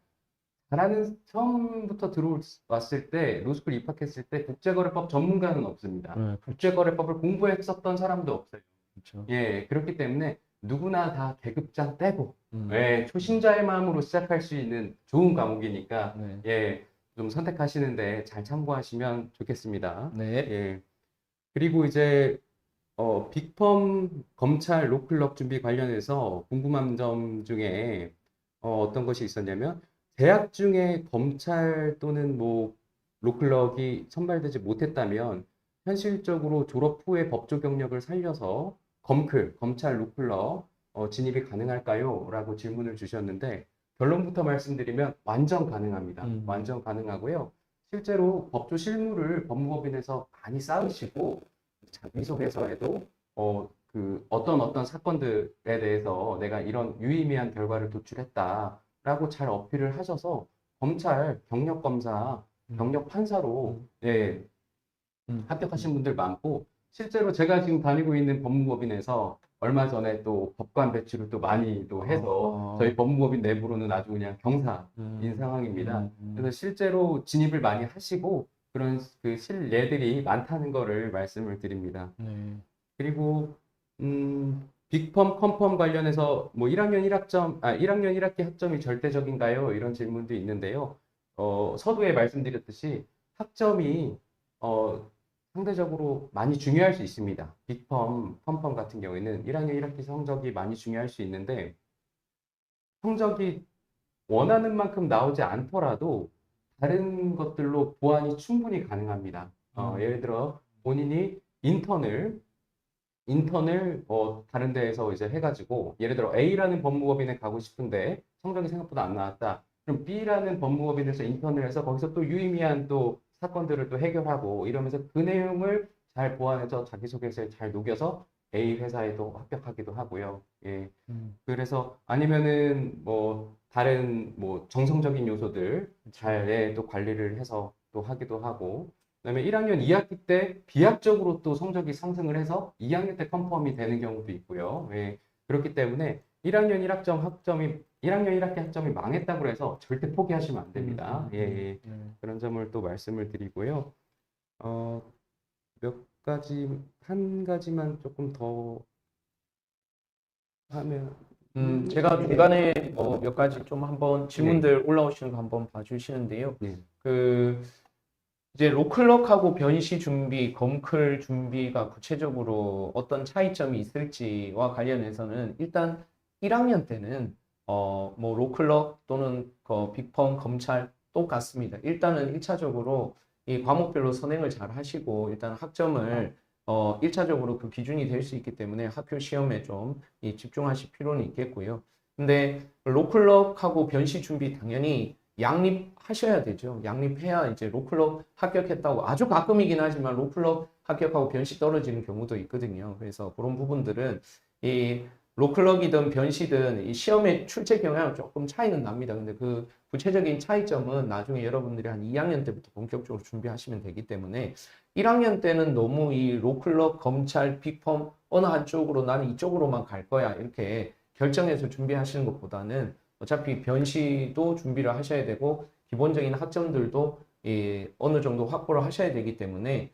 처음부터 들어왔을 때 로스쿨 입학했을 때 국제거래법 전문가는 없습니다. 국제거래법을 공부했었던 사람도 없어요. 그렇죠. 예, 그렇기 때문에 누구나 다 계급장 떼고 음. 예, 초심자의 마음으로 시작할 수 있는 좋은 과목이니까 네. 예, 좀 선택하시는데 잘 참고하시면 좋겠습니다. 네. 예. 그리고 이제 빅펌 검찰 로클럽 준비 관련해서 궁금한 점 중에 어떤 것이 있었냐면 재학 중에 검찰 또는 뭐 로클럽이 선발되지 못했다면 현실적으로 졸업 후에 법조 경력을 살려서 검찰 로클럽 진입이 가능할까요? 라고 질문을 주셨는데 결론부터 말씀드리면 완전 가능합니다. 완전 가능하고요. 실제로 법조 실무를 법무법인에서 많이 쌓으시고 자기소개서에도 어떤 사건들에 대해서 내가 이런 유의미한 결과를 도출했다라고 잘 어필을 하셔서 검찰 경력 검사, 경력 판사로 예, 합격하신 분들 많고 실제로 제가 지금 다니고 있는 법무법인에서 얼마 전에 또 법관 배출을 또 많이 또 해서 저희 법무법인 내부로는 아주 그냥 경사인 상황입니다. 그래서 실제로 진입을 많이 하시고 그런 그 실례들이 많다는 거를 말씀을 드립니다. 네. 그리고 빅펌, 컴펌 관련해서 뭐 1학년 1학기 학점이 절대적인가요? 이런 질문도 있는데요. 서두에 말씀드렸듯이 학점이 상대적으로 많이 중요할 수 있습니다. 빅펌, 컴펌 같은 경우에는 1학년 1학기 성적이 많이 중요할 수 있는데 성적이 원하는 만큼 나오지 않더라도 다른 것들로 보완이 충분히 가능합니다. 예를 들어 본인이 인턴을 다른 데에서 이제 해가지고 예를 들어 A라는 법무법인에 가고 싶은데 성적이 생각보다 안 나왔다. 그럼 B라는 법무법인에서 인턴을 해서 거기서 또 유의미한 또 사건들을 또 해결하고 이러면서 그 내용을 잘 보완해서 자기소개서에 잘 녹여서 A 회사에도 합격하기도 하고요. 예. 그래서 아니면은 뭐 다른 뭐 정성적인 요소들 잘 또 관리를 해서 또 하기도 하고 그다음에 1학년 2학기 때 비약적으로 또 성적이 상승을 해서 2학년 때 컨펌이 되는 경우도 있고요. 예. 그렇기 때문에 1학년 1학기 학점이 망했다고 해서 절대 포기하시면 안 됩니다. 예, 예. 그런 점을 또 말씀을 드리고요. 한 가지만 조금 더 하면 제가 중간에 몇 가지 좀 한번 질문들 올라오시는 거 한번 봐주시는데요. 네. 이제 로클럭하고 변시 준비, 검클 준비가 구체적으로 어떤 차이점이 있을지와 관련해서는 일단 1학년 때는 뭐 로클럭 또는 빅펌, 검찰 똑같습니다. 일단은 1차적으로 이 과목별로 선행을 잘 하시고 일단 학점을 1차적으로 그 기준이 될 수 있기 때문에 학교 시험에 좀 집중하실 필요는 있겠고요. 근데 로클럭하고 변시 준비 당연히 양립하셔야 되죠. 양립해야 이제 로클럽 합격했다고 아주 가끔이긴 하지만 로클럽 합격하고 변시 떨어지는 경우도 있거든요. 그래서 그런 부분들은 이 로클럽이든 변시든 이 시험의 출제 경향은 조금 차이는 납니다. 근데 그 구체적인 차이점은 나중에 여러분들이 한 2학년 때부터 본격적으로 준비하시면 되기 때문에 1학년 때는 너무 이 로클럽, 검찰, 빅펌 어느 한쪽으로 나는 이쪽으로만 갈 거야 이렇게 결정해서 준비하시는 것보다는 어차피 변시도 준비를 하셔야 되고 기본적인 학점들도 어느 정도 확보를 하셔야 되기 때문에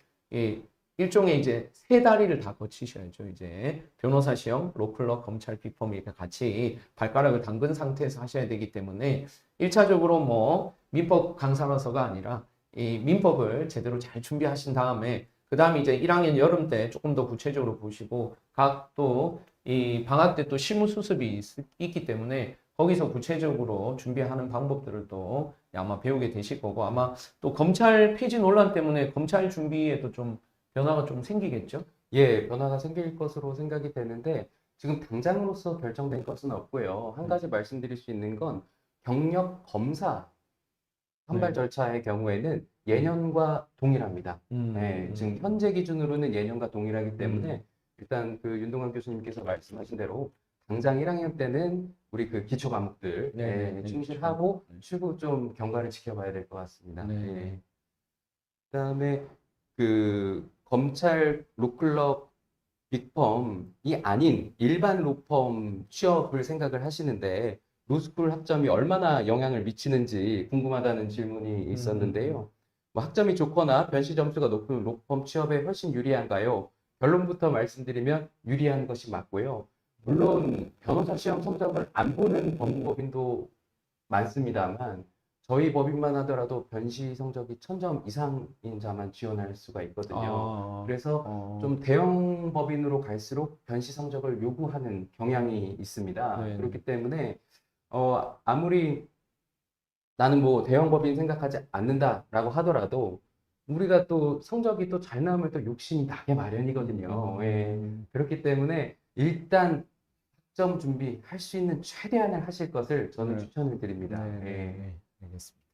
일종의 이제 세 다리를 다 거치셔야죠. 이제 변호사 시험, 로클럭, 검찰, 빅펌 이렇게 같이 발가락을 담근 상태에서 하셔야 되기 때문에 1차적으로 뭐 민법 강사라서가 아니라 이 민법을 제대로 잘 준비하신 다음에 그 다음에 이제 1학년 여름 때 조금 더 구체적으로 보시고 각 또 이 방학 때 또 실무 수습이 있기 때문에 거기서 구체적으로 준비하는 방법들을 또 아마 배우게 되실 거고 아마 또 검찰 폐지 논란 때문에 검찰 준비에도 좀 변화가 좀 생기겠죠? 예, 변화가 생길 것으로 생각이 되는데 지금 당장으로서 결정된 것은 없고요. 한 가지 말씀드릴 수 있는 건 경력 검사 선발 네. 절차의 경우에는 예년과 동일합니다. 네, 지금 음. 현재 기준으로는 예년과 동일하기 때문에 일단 그 윤동환 교수님께서 말씀하신 대로 당장 1학년 때는 우리 그 기초 과목들 네, 충실하고 네. 추후 좀 경과를 지켜봐야 될 것 같습니다. 네. 예. 그다음에 그 검찰 로클럽 빅펌이 아닌 일반 로펌 취업을 생각을 하시는데 로스쿨 학점이 얼마나 영향을 미치는지 궁금하다는 질문이 있었는데요. 뭐 학점이 좋거나 변시 점수가 높은 로펌 취업에 훨씬 유리한가요? 결론부터 말씀드리면 유리한 것이 맞고요. 물론 변호사 시험 성적을 안 보는 법무법인도 많습니다만 저희 법인만 하더라도 변시 성적이 1000점 이상인 자만 지원할 수가 있거든요. 그래서 좀 대형 법인으로 갈수록 변시 성적을 요구하는 경향이 있습니다. 네. 그렇기 때문에 아무리 나는 뭐 대형 법인 생각하지 않는다라고 하더라도 우리가 또 성적이 또 잘 나오면 또 욕심이 나게 마련이거든요. 예. 그렇기 때문에 일단 학점 준비할 수 있는 최대한을 하실 것을 저는 네. 추천을 드립니다. 네. 알겠습니다.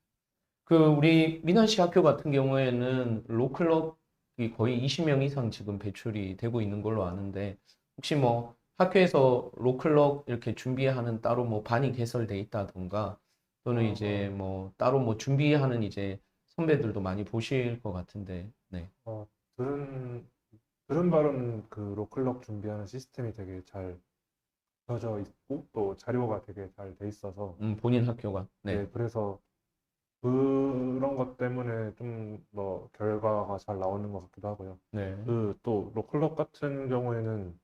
그 우리 민원시 학교 같은 경우에는 로클럽이 거의 20명 이상 지금 배출이 되고 있는 걸로 아는데 혹시 뭐 학교에서 로클럽 이렇게 준비하는 따로 뭐 반이 개설돼 있다던가 또는 이제 뭐 따로 뭐 준비하는 이제 선배들도 많이 보실 것 같은데 네. 들은 바로는 그 로클럭 준비하는 시스템이 되게 잘 펴져 있고 또 자료가 되게 잘 돼 있어서 본인 학교가 네. 네, 그래서 그런 것 때문에 좀 뭐 결과가 잘 나오는 것 같기도 하고요. 네. 그 또 로클럽 같은 경우에는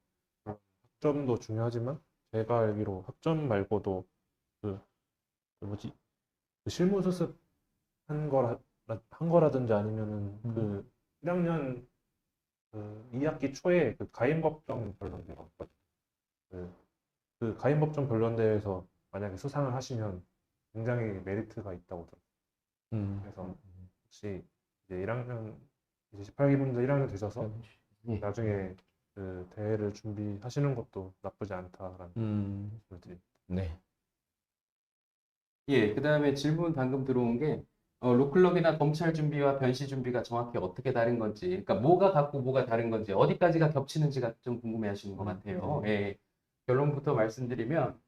학점도 중요하지만 제가 알기로 학점 말고도 그 뭐지 그 실무 수습 한 거라든지 아니면은 그 1학년 그 2학기 초에 그 가임법정 변론대가 그 가임법정 변론대에서 만약에 수상을 하시면 굉장히 메리트가 있다고 들었어요. 그래서 혹시 이제 1학년 이제 18기분들 1학년 되셔서 나중에 그 대회를 준비하시는 것도 나쁘지 않다라는 말씀을 드립니다. 네. 예, 그 다음에 질문 방금 들어온 게 로클럭이나 검찰 준비와 변시 준비가 정확히 어떻게 다른 건지, 그러니까 뭐가 같고 뭐가 다른 건지, 어디까지가 겹치는지가 좀 궁금해 하시는 것 같아요. 예, 결론부터 말씀드리면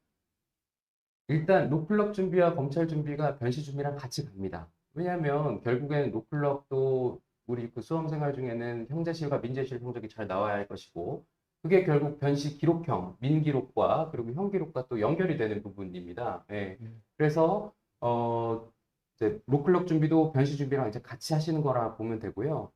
일단 로클럭 준비와 검찰 준비가 변시 준비랑 같이 갑니다. 왜냐하면 결국에는 로클럭도 우리 그 수험 생활 중에는 형제실과 민재실 성적이 잘 나와야 할 것이고 그게 결국 변시 기록형, 민기록과 그리고 형기록과 또 연결이 되는 부분입니다. 예. 그래서 이제 로클럭 준비도 변시 준비랑 이제 같이 하시는 거라 보면 되고요.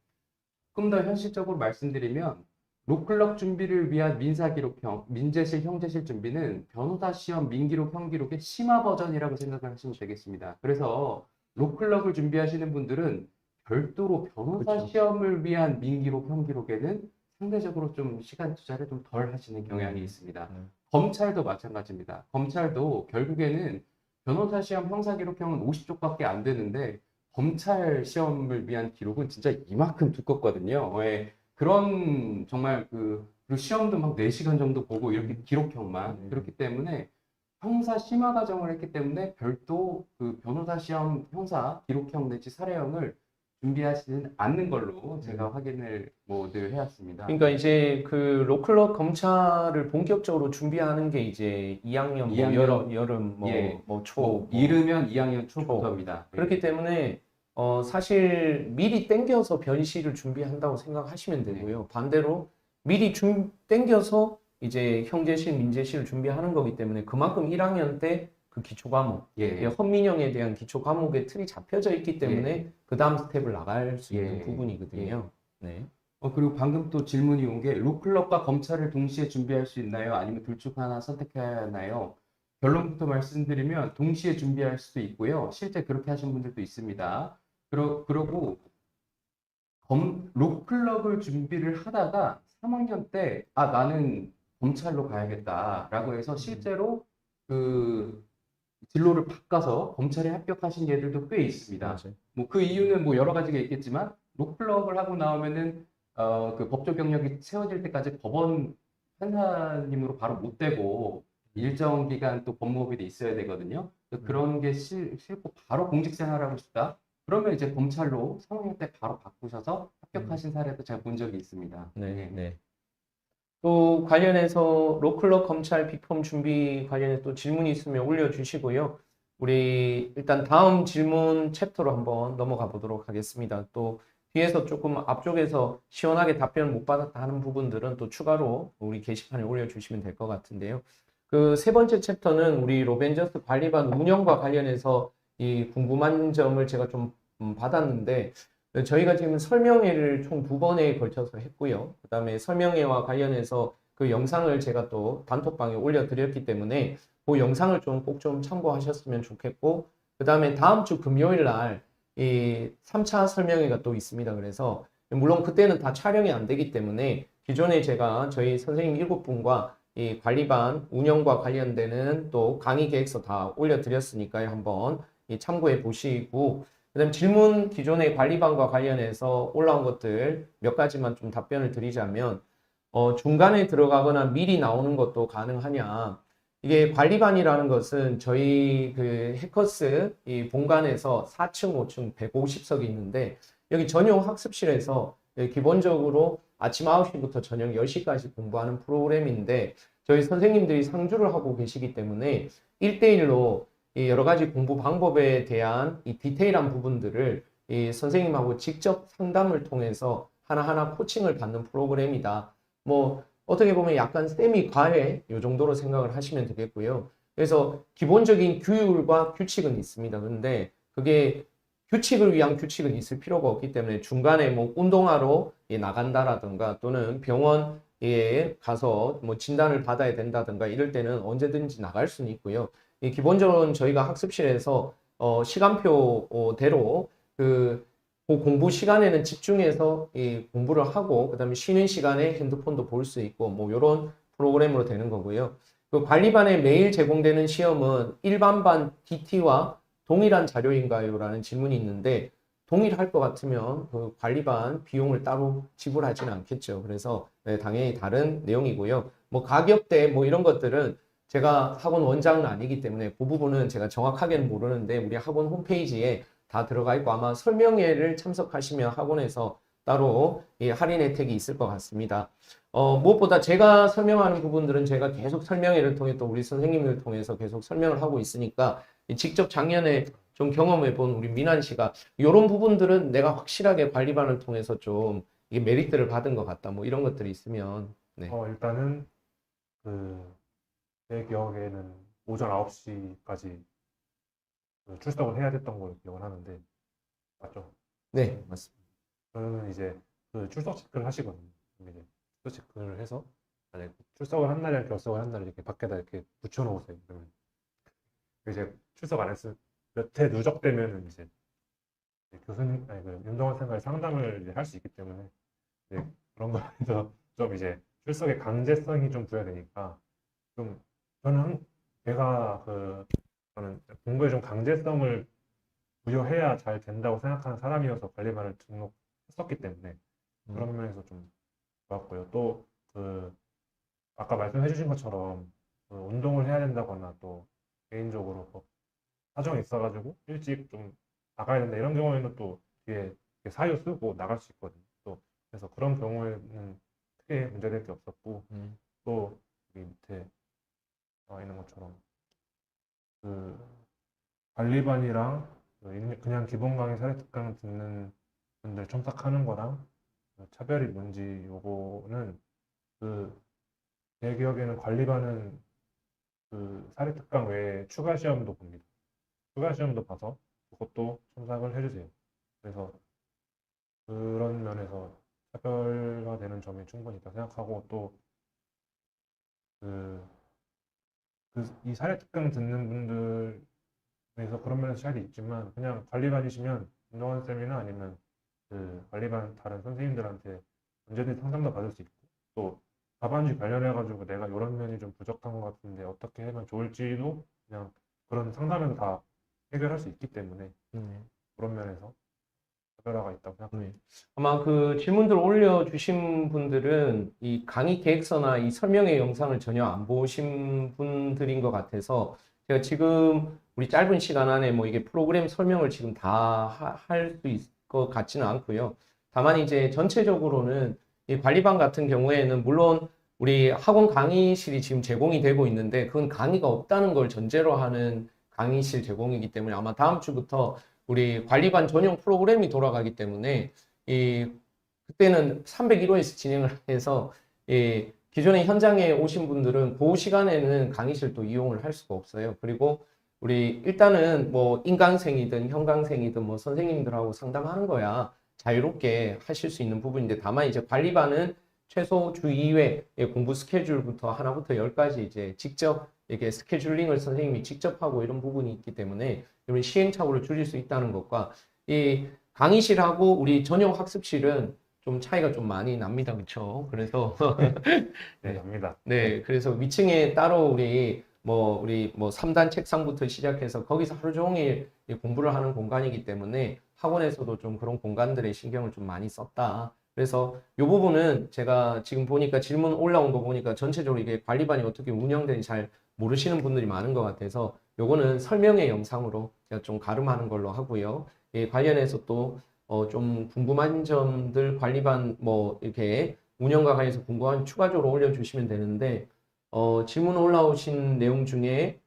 조금 더 현실적으로 말씀드리면 로클럭 준비를 위한 민사기록형, 민재실, 형제실 준비는 변호사 시험 민기록, 형기록의 심화 버전이라고 생각을 하시면 되겠습니다. 그래서 로클럭을 준비하시는 분들은 별도로 변호사 그쵸. 시험을 위한 민기록, 형기록에는 상대적으로 좀 시간 투자를 좀 덜 하시는 경향이 있습니다. 검찰도 마찬가지입니다. 검찰도 결국에는 변호사 시험 형사기록형은 50쪽밖에 안 되는데 검찰 시험을 위한 기록은 진짜 이만큼 두껍거든요. 왜 그런 정말 그리고 시험도 막 4시간 정도 보고 이렇게 기록형만 그렇기 때문에 형사 심화 과정을 했기 때문에 별도 그 변호사 시험 형사 기록형 내지 사례형을 준비하지는 않는 걸로 제가 확인을 늘 해왔습니다. 그러니까 이제 그 로클럽 검찰을 본격적으로 준비하는 게 이제 2학년 뭐 2학년, 여름 예, 초 이르면 2학년 초부터입니다. 예. 그렇기 때문에 사실 미리 땡겨서 변시를 준비한다고 생각하시면 되고요. 반대로 미리 땡겨서 이제 형제실, 민재실을 준비하는 거기 때문에 그만큼 1학년 때 그 기초 과목, 예. 헌민형에 대한 기초 과목의 틀이 잡혀져 있기 때문에 그 다음 스텝을 나갈 수 있는 예. 부분이거든요. 네. 그리고 방금 또 질문이 온 게 로클럽과 검찰을 동시에 준비할 수 있나요? 아니면 둘 중 하나 선택해야 하나요? 결론부터 말씀드리면 동시에 준비할 수도 있고요. 실제 그렇게 하신 분들도 있습니다. 그러고 로클럽을 준비를 하다가 3학년 때 나는 검찰로 가야겠다라고 해서 실제로 그 진로를 바꿔서 검찰에 합격하신 예들도 꽤 있습니다. 맞아요. 뭐 그 이유는 뭐 여러 가지가 있겠지만 로클럽을 하고 나오면은 그 법조 경력이 채워질 때까지 법원 판사님으로 바로 못 되고 일정 기간 또 법무법인에 있어야 되거든요. 그래서 그런 게 싫고 바로 공직 생활하고 싶다. 그러면 이제 검찰로 3학년 때 바로 바꾸셔서 합격하신 사례도 제가 본 적이 있습니다. 네, 예. 네. 또 관련해서 로클럽 검찰 빅폼 준비 관련해 또 질문이 있으면 올려주시고요. 우리 일단 다음 질문 챕터로 한번 넘어가 보도록 하겠습니다. 또 뒤에서 조금 앞쪽에서 시원하게 답변 못 받았다 하는 부분들은 또 추가로 우리 게시판에 올려주시면 될 것 같은데요. 그 세 번째 챕터는 우리 로벤저스 관리반 운영과 관련해서 이 궁금한 점을 제가 좀 받았는데 저희가 지금 설명회를 총 2번에 걸쳐서 했고요. 그 다음에 설명회와 관련해서 그 영상을 제가 또 단톡방에 올려드렸기 때문에 그 영상을 좀 꼭 좀 참고하셨으면 좋겠고, 그 다음에 다음 주 금요일 날 이 3차 설명회가 또 있습니다. 그래서 물론 그때는 다 촬영이 안 되기 때문에 기존에 제가 저희 선생님 7분과 이 관리반 운영과 관련되는 또 강의 계획서 다 올려드렸으니까요. 한번 참고해 보시고, 그다음 질문 기존의 관리반과 관련해서 올라온 것들 몇 가지만 좀 답변을 드리자면 중간에 들어가거나 미리 나오는 것도 가능하냐. 이게 관리반이라는 것은 저희 그 해커스 이 본관에서 4층, 5층 150석이 있는데 여기 전용 학습실에서 기본적으로 아침 9시부터 저녁 10시까지 공부하는 프로그램인데 저희 선생님들이 상주를 하고 계시기 때문에 1대1로 이 여러 가지 공부 방법에 대한 이 디테일한 부분들을 이 선생님하고 직접 상담을 통해서 하나하나 코칭을 받는 프로그램이다. 뭐 어떻게 보면 약간 세미 과외 이 정도로 생각을 하시면 되겠고요. 그래서 기본적인 규율과 규칙은 있습니다. 그런데 그게 규칙을 위한 규칙은 있을 필요가 없기 때문에 중간에 뭐 운동하러 나간다라든가 또는 병원에 가서 뭐 진단을 받아야 된다든가 이럴 때는 언제든지 나갈 수는 있고요. 기본적으로는 저희가 학습실에서 시간표대로 그 공부 시간에는 집중해서 공부를 하고 그다음에 쉬는 시간에 핸드폰도 볼 수 있고 뭐 이런 프로그램으로 되는 거고요. 그 관리반에 매일 제공되는 시험은 일반반 DT와 동일한 자료인가요? 라는 질문이 있는데 동일할 것 같으면 그 관리반 비용을 따로 지불하지는 않겠죠. 그래서 당연히 다른 내용이고요. 뭐 가격대 뭐 이런 것들은 제가 학원 원장은 아니기 때문에 그 부분은 제가 정확하게는 모르는데 우리 학원 홈페이지에 다 들어가 있고 아마 설명회를 참석하시면 학원에서 따로 할인 혜택이 있을 것 같습니다. 무엇보다 제가 설명하는 부분들은 제가 계속 설명회를 통해 또 우리 선생님을 통해서 계속 설명을 하고 있으니까 직접 작년에 좀 경험해 본 우리 민환 씨가 이런 부분들은 내가 확실하게 관리반을 통해서 좀 이게 메리트를 받은 것 같다. 뭐 이런 것들이 있으면 네. 일단은 제 기억에는 오전 9시까지 출석을 해야 됐던 걸로 기억을 하는데 맞죠? 네, 맞습니다. 저는 이제 그 출석 체크를 하시거든요. 이제 체크를 해서 만약에 출석을 한 날이랑 결석을 한 날을 이렇게 밖에다 이렇게 붙여놓으세요. 그러면 이제 출석 안 했으면 몇 회 누적되면은 이제 교수님 아니 그 운동원 생활 상담을 할 수 있기 때문에 이제 그런 거에서 좀 이제 출석의 강제성이 좀 부여되니까 좀 제가 저는 공부에 좀 강제성을 부여해야 잘 된다고 생각하는 사람이어서 관리반을 등록했었기 때문에 그런 면에서 좀 좋았고요. 또 아까 말씀해 주신 것처럼 운동을 해야 된다거나 또 개인적으로 뭐 사정이 있어가지고 일찍 좀 나가야 된다 이런 경우에는 또 뒤에 이렇게 사유 쓰고 나갈 수 있거든요. 또 그래서 그런 경우에는 크게 문제될 게 없었고 또 여기 밑에 나와 있는 것처럼 그 관리반이랑 그냥 기본 강의 사례 특강 듣는 분들 첨삭하는 거랑 차별이 뭔지 요거는 제 기억에는 관리반은 사례 특강 외에 추가 시험도 봅니다. 추가 시험도 봐서 그것도 첨삭을 해주세요. 그래서 그런 면에서 차별화되는 점이 충분히 있다 생각하고 또 이 사례 특강 듣는 분들에서 그런 면에서 차이도 있지만 그냥 관리반이시면 운동원 쌤이나 아니면 관리반 다른 선생님들한테 언제든지 상담도 받을 수 있고 또 답안지 관련해가지고 내가 이런 면이 좀 부족한 것 같은데 어떻게 하면 좋을지도 그냥 그런 상담에서 다 해결할 수 있기 때문에 그런 면에서 차별화가 있다고 생각합니다. 아마 그 질문들 올려주신 분들은 이 강의 계획서나 이 설명의 영상을 전혀 안 보신 분들인 것 같아서 제가 지금 우리 짧은 시간 안에 뭐 이게 프로그램 설명을 지금 다 할 수 있을 것 같지는 않고요. 다만 이제 전체적으로는 이 관리반 같은 경우에는 물론 우리 학원 강의실이 지금 제공이 되고 있는데 그건 강의가 없다는 걸 전제로 하는 강의실 제공이기 때문에 아마 다음 주부터 우리 관리반 전용 프로그램이 돌아가기 때문에 그때는 301호에서 진행을 해서 기존에 현장에 오신 분들은 그 시간에는 강의실도 이용을 할 수가 없어요. 그리고 우리 일단은 뭐 인강생이든 현강생이든 뭐 선생님들하고 상담하는 거야 자유롭게 하실 수 있는 부분인데 다만 이제 관리반은 최소 주 2회 공부 스케줄부터 하나부터 열까지 이제 직접 이렇게 스케줄링을 선생님이 직접 하고 이런 부분이 있기 때문에 이런 시행착오를 줄일 수 있다는 것과 이 강의실하고 우리 전용 학습실은 좀 차이가 좀 많이 납니다. 그렇죠? 그래서 네, 압니다. 네, 그래서 위층에 따로 우리 뭐 3단 책상부터 시작해서 거기서 하루 종일 공부를 하는 공간이기 때문에 학원에서도 좀 그런 공간들에 신경을 좀 많이 썼다. 그래서 이 부분은 제가 지금 보니까 질문 올라온 거 보니까 전체적으로 이게 관리반이 어떻게 운영되는지 잘 모르시는 분들이 많은 것 같아서 요거는 설명의 영상으로 제가 좀 가름하는 걸로 하고요. 관련해서 또 좀 궁금한 점들 관리반 뭐 이렇게 운영과 관련해서 궁금한 추가적으로 올려주시면 되는데 질문 올라오신 내용 중에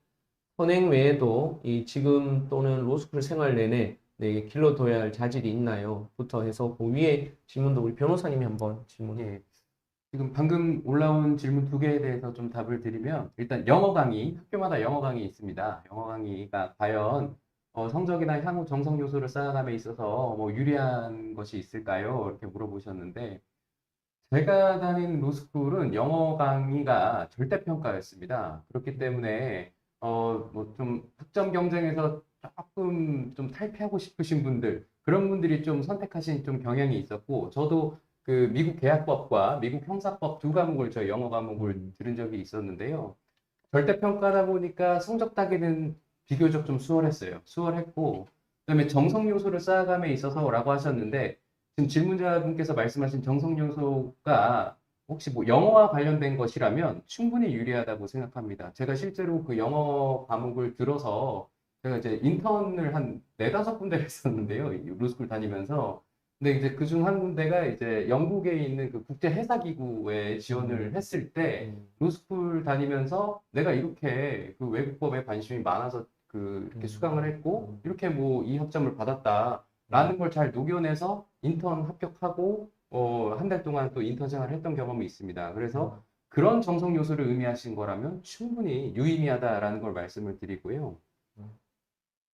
선행 외에도 이 지금 또는 로스쿨 생활 내내 네, 길러둬야 할 자질이 있나요? 부터 해서 그 위에 질문도 우리 변호사님이 한번 질문해. 예. 지금 방금 올라온 질문 두 개에 대해서 좀 답을 드리면 일단 영어 강의, 학교마다 영어 강의 있습니다. 영어 강의가 과연 성적이나 향후 정성 요소를 쌓아감에 있어서 뭐 유리한 것이 있을까요? 이렇게 물어보셨는데 제가 다닌 로스쿨은 영어 강의가 절대평가였습니다. 그렇기 때문에 뭐 좀 학점 경쟁에서 조금 좀 탈피하고 싶으신 분들 그런 분들이 좀 선택하신 좀 경향이 있었고 저도 그 미국 계약법과 미국 형사법 두 과목을 저 영어 과목을 들은 적이 있었는데요. 절대평가다 보니까 성적 따기는 비교적 좀 수월했어요. 수월했고 그다음에 정성 요소를 쌓아감에 있어서라고 하셨는데 지금 질문자분께서 말씀하신 정성 요소가 혹시 뭐 영어와 관련된 것이라면 충분히 유리하다고 생각합니다. 제가 실제로 그 영어 과목을 들어서 제가 이제 인턴을 한 네다섯 군데를 했었는데요. 이 로스쿨 다니면서. 근데 이제 그중 한 군데가 이제 영국에 있는 그 국제 회사 기구에 지원을 했을 때 로스쿨 다니면서 내가 이렇게 그 외국법에 관심이 많아서 이렇게 수강을 했고 이렇게 뭐 이 학점을 받았다. 라는 걸 잘 녹여내서 인턴 합격하고 한 달 동안 또 인턴 생활을 했던 경험이 있습니다. 그래서 그런 정성 요소를 의미하신 거라면 충분히 유의미하다라는 걸 말씀을 드리고요.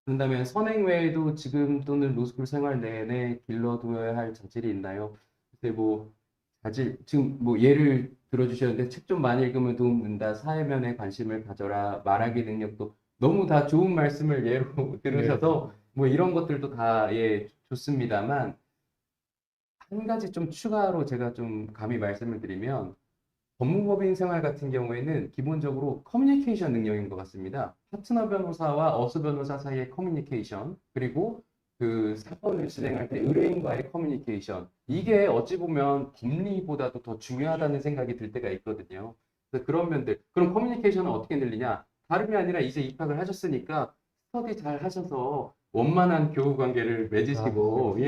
그런다면 선행 외에도 지금 또는 로스쿨 생활 내내 길러두어야 할 자질이 있나요? 근데 뭐 사실 지금 뭐 예를 들어주셨는데 책 좀 많이 읽으면 도움 된다, 사회면에 관심을 가져라, 말하기 능력도 너무 다 좋은 말씀을 예로 들으셔서 뭐 이런 것들도 다 예, 좋습니다만 한 가지 좀 추가로 제가 좀 감히 말씀을 드리면 법무법인 생활 같은 경우에는 기본적으로 커뮤니케이션 능력인 것 같습니다. 파트너 변호사와 어수 변호사 사이의 커뮤니케이션, 그리고 그 사건을 진행할 때 의뢰인과의 커뮤니케이션, 이게 어찌 보면 법리보다도 더 중요하다는 생각이 들 때가 있거든요. 그래서 그런 면들, 그럼 커뮤니케이션은 어떻게 늘리냐? 다름이 아니라 이제 입학을 하셨으니까 스터디 잘 하셔서 원만한 교우 관계를 맺으시고,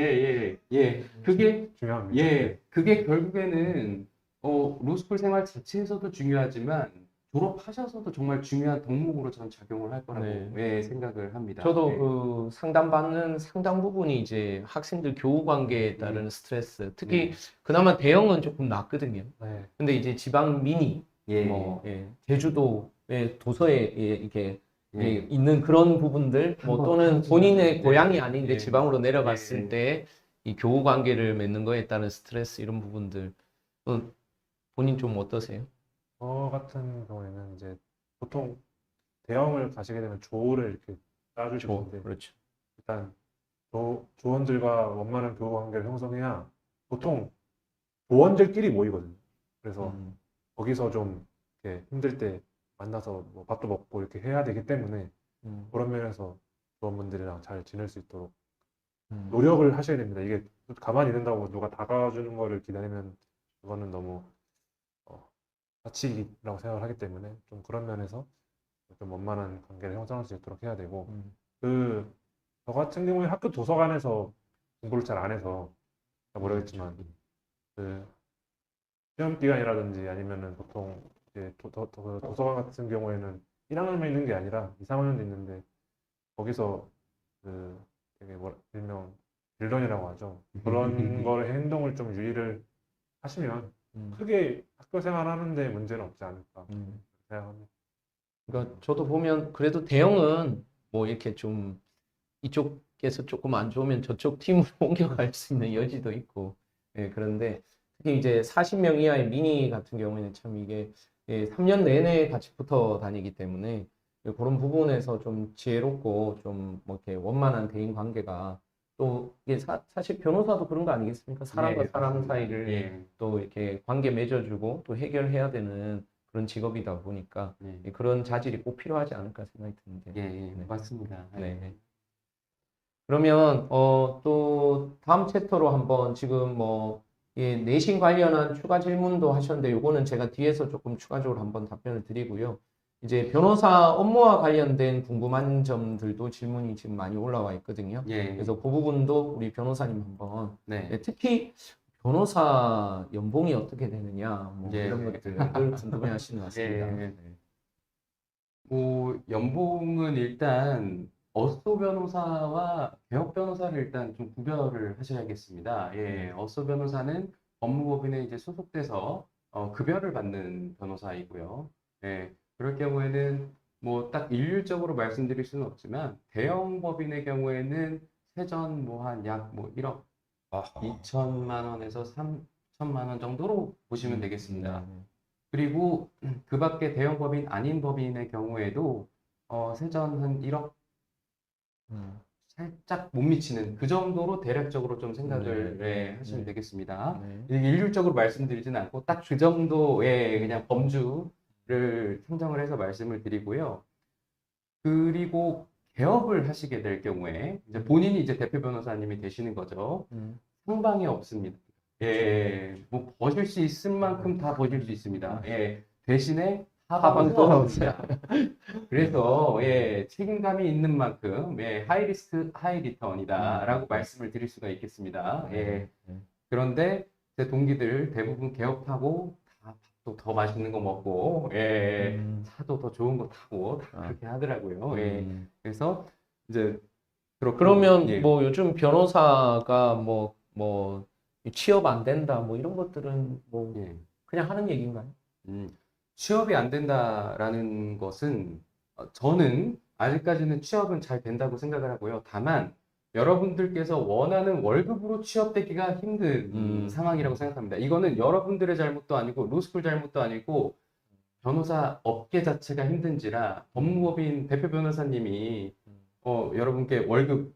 그게 중요합니다. 예, 그게 결국에는 로스쿨 생활 자체에서도 중요하지만 졸업하셔서도 정말 중요한 덕목으로 저는 작용을 할 거라고 네. 예, 생각을 합니다. 저도 예. 그 상담받는 상당 부분이 이제 학생들 교우 관계에 따른 스트레스, 특히 그나마 대형은 조금 낫거든요. 네. 근데 이제 지방 미니, 예. 뭐, 예, 제주도의 도서에 예, 이렇게 예. 예, 있는 그런 부분들, 뭐 한번 또는 한번 본인의 네. 고향이 아닌데 예. 지방으로 내려갔을 예. 때 이 교우 관계를 맺는 거에 따른 스트레스 이런 부분들, 본인 좀 어떠세요? 저 같은 경우에는 이제 보통 대형을 가시게 되면 조를 이렇게 짜주시는데 그렇죠. 일단 조원들과 원만한 교우 관계를 형성해야 보통 조원들끼리 모이거든요. 그래서 음, 거기서 좀 이렇게 힘들 때 만나서 뭐 밥도 먹고 이렇게 해야 되기 때문에 음, 그런 면에서 조원분들이랑 잘 지낼 수 있도록 음, 노력을 하셔야 됩니다. 이게 가만히 있는다고 누가 다가와주는 거를 기다리면 그거는 너무 사치라고 생각을 하기 때문에 좀 그런 면에서 좀 원만한 관계를 형성할 수 있도록 해야 되고 음, 저 같은 경우에 학교 도서관에서 공부를 잘 안 해서 잘 모르겠지만 그 시험 기간이라든지 아니면은 보통 이제 도서관 같은 경우에는 1학년만 있는 게 아니라 2, 3학년도 있는데 거기서 그 되게 일명 빌런이라고 하죠. 그런 거를 행동을 좀 유의를 하시면 음, 크게 학교 생활하는데 문제는 없지 않을까 음. 생각합니다. 그러니까 저도 보면 그래도 대형은 뭐 이렇게 좀 이쪽에서 조금 안 좋으면 저쪽 팀으로 옮겨갈 수 있는 여지도 있고, 예, 그런데 특히 이제 40명 이하의 미니 같은 경우에는 참 이게 3년 내내 같이 붙어 다니기 때문에 그런 부분에서 좀 지혜롭고 좀 뭐 이렇게 원만한 대인 관계가 또 이게 사실 변호사도 그런 거 아니겠습니까? 사람과 예, 사람 맞습니다. 사이를 예. 또 이렇게 관계 맺어주고 또 해결해야 되는 그런 직업이다 보니까 예. 그런 자질이 꼭 필요하지 않을까 생각이 드는데. 예, 예, 네. 맞습니다. 네. 그러면 또 다음 챕터로 한번 지금 뭐 내신 관련한 추가 질문도 하셨는데 요거는 제가 뒤에서 조금 추가적으로 한번 답변을 드리고요. 이제 변호사 업무와 관련된 궁금한 점들도 질문이 지금 많이 올라와 있거든요. 예. 그래서 그 부분도 우리 변호사님 한번 네. 특히 변호사 연봉이 어떻게 되느냐 뭐 예. 이런 것들을 궁금해 하시는 것 같습니다. 예. 네. 뭐 연봉은 일단 어쏘 변호사와 개업 변호사를 일단 좀 구별을 하셔야겠습니다. 예, 어쏘 변호사는 법무법인에 이제 소속돼서 급여를 받는 변호사이고요. 예, 그럴 경우에는 뭐 딱 일률적으로 말씀드릴 수는 없지만 대형 법인의 경우에는 세전 뭐 한 약 뭐 1억 2천만 원에서 3천만 원 정도로 보시면 되겠습니다. 그리고 그 밖에 대형 법인 아닌 법인의 경우에도 세전 한 1억 살짝 못 미치는 그 정도로 대략적으로 좀 생각을 하시면 되겠습니다. 네. 이게 일률적으로 말씀드리진 않고 딱 그 정도의 그냥 범주를 상정을 해서 말씀을 드리고요. 그리고 개업을 하시게 될 경우에 이제 본인이 이제 대표 변호사님이 되시는 거죠. 상방이 없습니다. 예, 뭐 버실 수 있을 만큼 다 버실 수 있습니다. 예, 대신에 하방도 없습니다. 그래서 예, 책임감이 있는 만큼 하이 리스크 하이 리턴이다라고 말씀을 드릴 수가 있겠습니다. 예, 그런데 제 동기들 대부분 개업하고 다 밥도 더 맛있는 거 먹고 차도 더 좋은 거 타고 다 그렇게 하더라고요. 예, 그래서 이제 그러면 예. 뭐 요즘 변호사가 뭐 취업 안 된다 뭐 이런 것들은 뭐 예. 그냥 하는 얘기인가요? 취업이 안 된다라는 것은 저는 아직까지는 취업은 잘 된다고 생각을 하고요. 다만 여러분들께서 원하는 월급으로 취업되기가 힘든 상황이라고 생각합니다. 이거는 여러분들의 잘못도 아니고 로스쿨 잘못도 아니고 변호사 업계 자체가 힘든지라 법무법인 대표 변호사님이 여러분께 월급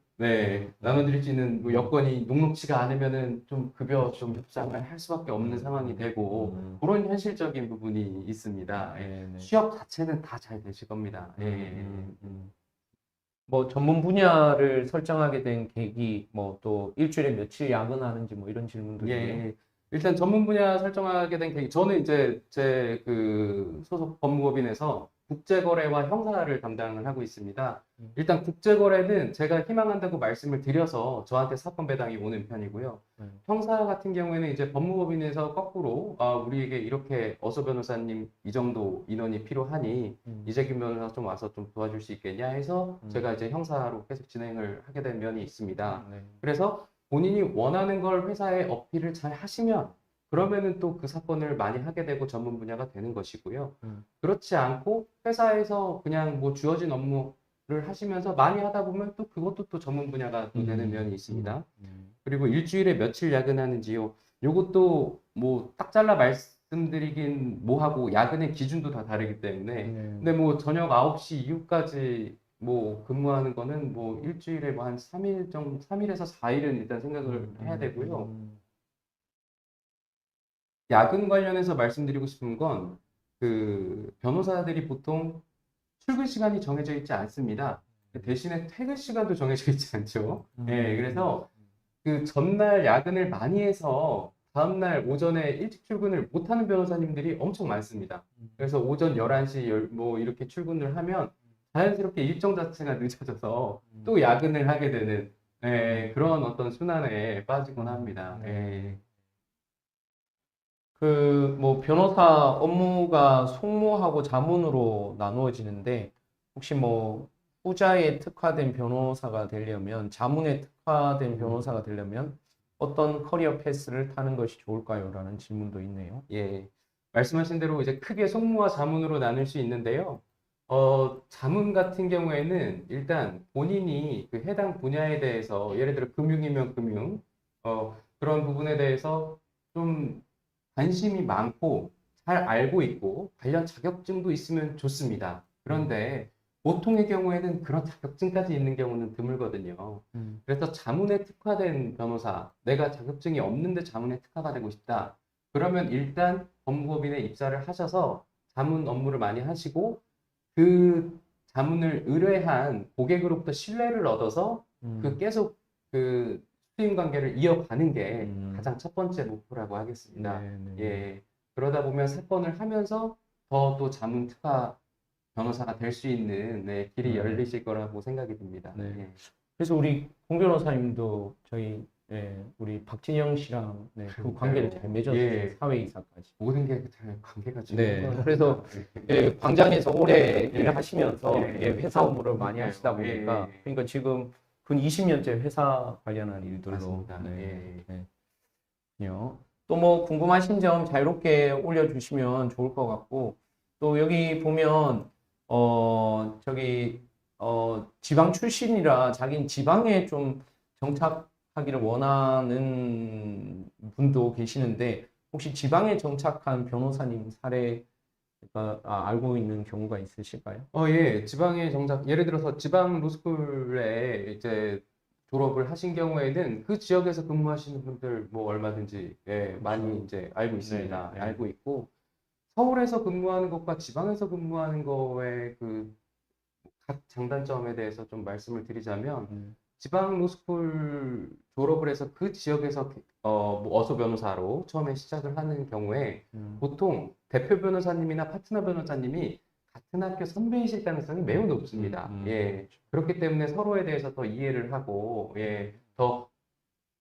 나눠드릴 수 있는 뭐 여건이 녹록치가 않으면은 좀 급여 좀 협상을 할 수밖에 없는 상황이 되고 그런 현실적인 부분이 있습니다. 취업 자체는 다 잘 되실 겁니다. 뭐 전문 분야를 설정하게 된 계기, 뭐 또 일주일에 며칠 야근하는지 뭐 이런 질문도 있네요. 일단 전문 분야 설정하게 된 계기, 저는 이제 제 그 소속 법무법인에서 국제거래와 형사를 담당을 하고 있습니다. 일단 국제거래는 제가 희망한다고 말씀을 드려서 저한테 사건 배당이 오는 편이고요. 형사 같은 경우에는 이제 법무법인에서 거꾸로 우리에게 이렇게 어서 변호사님 이 정도 인원이 필요하니 이재균 변호사 좀 와서 좀 도와줄 수 있겠냐 해서 제가 이제 형사로 계속 진행을 하게 된 면이 있습니다. 그래서 본인이 원하는 걸 회사에 어필을 잘 하시면 그러면은 또 그 사건을 많이 하게 되고 전문 분야가 되는 것이고요. 그렇지 않고 회사에서 그냥 뭐 주어진 업무를 하시면서 많이 하다 보면 또 그것도 또 전문 분야가 또 되는 면이 있습니다. 그리고 일주일에 며칠 야근하는지요. 요것도 뭐 딱 잘라 말씀드리긴 뭐하고 야근의 기준도 다 다르기 때문에 근데 뭐 저녁 9시 이후까지 뭐 근무하는 거는 뭐 일주일에 뭐 한 3일 정도, 3일에서 4일은 일단 생각을 해야 되고요. 야근 관련해서 말씀드리고 싶은 건 그 변호사들이 보통 출근 시간이 정해져 있지 않습니다. 대신에 퇴근 시간도 정해져 있지 않죠. 그래서 그 전날 야근을 많이 해서 다음날 오전에 일찍 출근을 못하는 변호사님들이 엄청 많습니다. 그래서 오전 11시 뭐 이렇게 출근을 하면 자연스럽게 일정 자체가 늦어져서 또 야근을 하게 되는 그런 어떤 순환에 빠지곤 합니다. 그 뭐 변호사 업무가 송무하고 자문으로 나누어지는데 혹시 뭐 후자에 특화된 변호사가 되려면 자문에 특화된 변호사가 되려면 어떤 커리어 패스를 타는 것이 좋을까요? 라는 질문도 있네요. 말씀하신 대로 이제 크게 송무와 자문으로 나눌 수 있는데요. 자문 같은 경우에는 일단 본인이 그 해당 분야에 대해서 예를 들어 금융이면 금융, 그런 부분에 대해서 좀 관심이 많고 잘 알고 있고 관련 자격증도 있으면 좋습니다. 그런데 보통의 경우에는 그런 자격증까지 있는 경우는 드물거든요. 그래서 자문에 특화된 변호사, 내가 자격증이 없는데 자문에 특화가 되고 싶다. 그러면 일단 법무법인에 입사를 하셔서 자문 업무를 많이 하시고 그 자문을 의뢰한 고객으로부터 신뢰를 얻어서 그 계속 그 수임 관계를 이어가는 게 가장 첫 번째 목표라고 하겠습니다. 그러다 보면 사건을 하면서 더 또 자문 특화 변호사가 될 수 있는 길이 열리실 거라고 생각이 듭니다. 그래서 우리 공 변호사님도 저희 우리 박진영 씨랑 그 관계를 잘 맺었어요. 사회이사까지. 모든 게 잘 관계가 그래서 광장에서 오래 일을 하시면서 회사 업무를 많이 하시다 보니까 그러니까 지금 근 20년째 회사 관련한 일들로 또 뭐 궁금하신 점 자유롭게 올려주시면 좋을 것 같고 또 여기 보면 저기 지방 출신이라 자기는 지방에 좀 정착하기를 원하는 분도 계시는데 혹시 지방에 정착한 변호사님 사례가 알고 있는 경우가 있으실까요? 지방에 정작 예를 들어서 지방 로스쿨에 이제 졸업을 하신 경우에는 그 지역에서 근무하시는 분들 뭐 얼마든지 많이 이제 알고 있습니다. 알고 있고 서울에서 근무하는 것과 지방에서 근무하는 거의 그 각 장단점에 대해서 좀 말씀을 드리자면 지방 로스쿨 졸업을 해서 그 지역에서 뭐 어소 변호사로 처음에 시작을 하는 경우에 보통 대표 변호사님이나 파트너 변호사님이 같은 학교 선배이실 가능성이 매우 높습니다. 그렇기 때문에 서로에 대해서 더 이해를 하고 더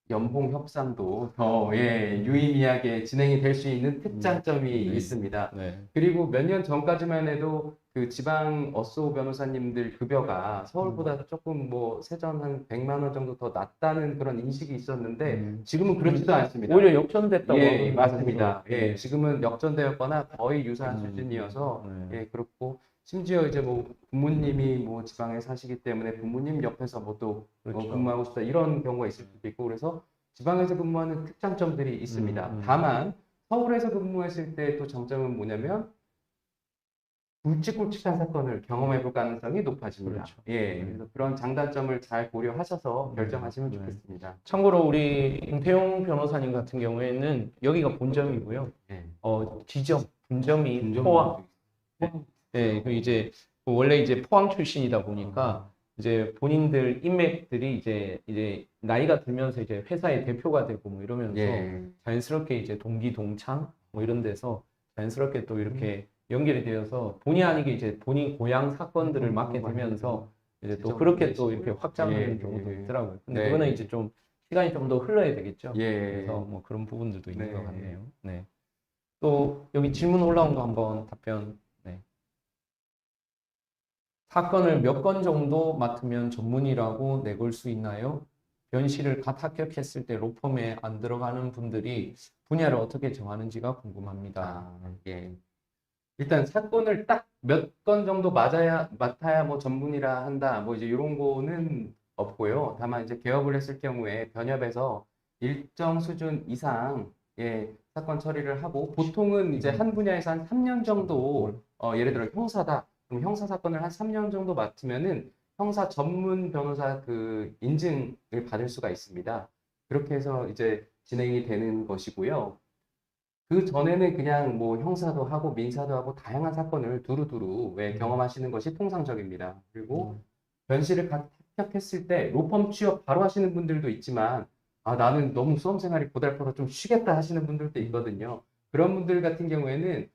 연봉 협상도 더 유의미하게 진행이 될 수 있는 특장점이 있습니다. 그리고 몇 년 전까지만 해도 그 지방 어소 변호사님들 급여가 서울보다 조금 뭐 세전 한 100만 원 정도 더 낮다는 그런 인식이 있었는데 지금은 그렇지도 않습니다. 오히려 역전됐다고 맞습니다. 지금은 역전되었거나 거의 유사한 수준이어서 그렇고 심지어 이제 뭐 부모님이 뭐 지방에 사시기 때문에 부모님 옆에서 뭐 또 그렇죠. 근무하고 싶다 이런 경우가 있을 수도 있고 그래서 지방에서 근무하는 특장점들이 있습니다. 음. 다만 서울에서 근무했을 때 또 장점은 뭐냐면 굵직굵직한 사건을 경험해 볼 가능성이 높아집니다. 그렇죠. 예, 그래서 그런 장단점을 잘 고려하셔서 결정하시면 네. 좋겠습니다. 참고로 우리 임태용 변호사님 같은 경우에는 여기가 본점이고요. 예. 지점, 분점이 분점이 포항. 네. 네, 그 이제 원래 이제 포항 출신이다 보니까 이제 본인들 인맥들이 이제 나이가 들면서 이제 회사의 대표가 되고 뭐 이러면서 예. 자연스럽게 이제 동기 동창 뭐 이런 데서 자연스럽게 또 이렇게 연결이 되어서 본의 아니게 이제 본인 고향 사건들을 맡게 되면서 이제 또 그렇게 또 이렇게 확장되는 예, 경우도 예. 있더라고요. 근데 네. 그거는 이제 좀 시간이 좀 더 흘러야 되겠죠. 예. 그래서 뭐 그런 부분들도 있는 것 네. 같네요. 네. 또 여기 질문 올라온 거 한번 답변. 네. 사건을 몇 건 정도 맡으면 전문이라고 내걸 수 있나요? 변실을 갓 합격했을 때 로펌에 안 들어가는 분들이 분야를 어떻게 정하는지가 궁금합니다. 아, 예. 일단 사건을 딱 몇 건 정도 맡아야 뭐 전문이라 한다. 뭐 이제 이런 거는 없고요. 다만 이제 개업을 했을 경우에 변협에서 일정 수준 이상의 사건 처리를 하고 보통은 이제 한 분야에서 한 3년 정도 예를 들어 형사다. 그럼 형사 사건을 한 3년 정도 맡으면은 형사 전문 변호사 그 인증을 받을 수가 있습니다. 그렇게 해서 이제 진행이 되는 것이고요. 그 전에는 그냥 뭐 형사도 하고 민사도 하고 다양한 사건을 두루두루 경험하시는 것이 통상적입니다. 그리고 변실을 합격했을 때 로펌 취업 바로 하시는 분들도 있지만 아 나는 너무 수험 생활이 고달파서 좀 쉬겠다 하시는 분들도 있거든요. 그런 분들 같은 경우에는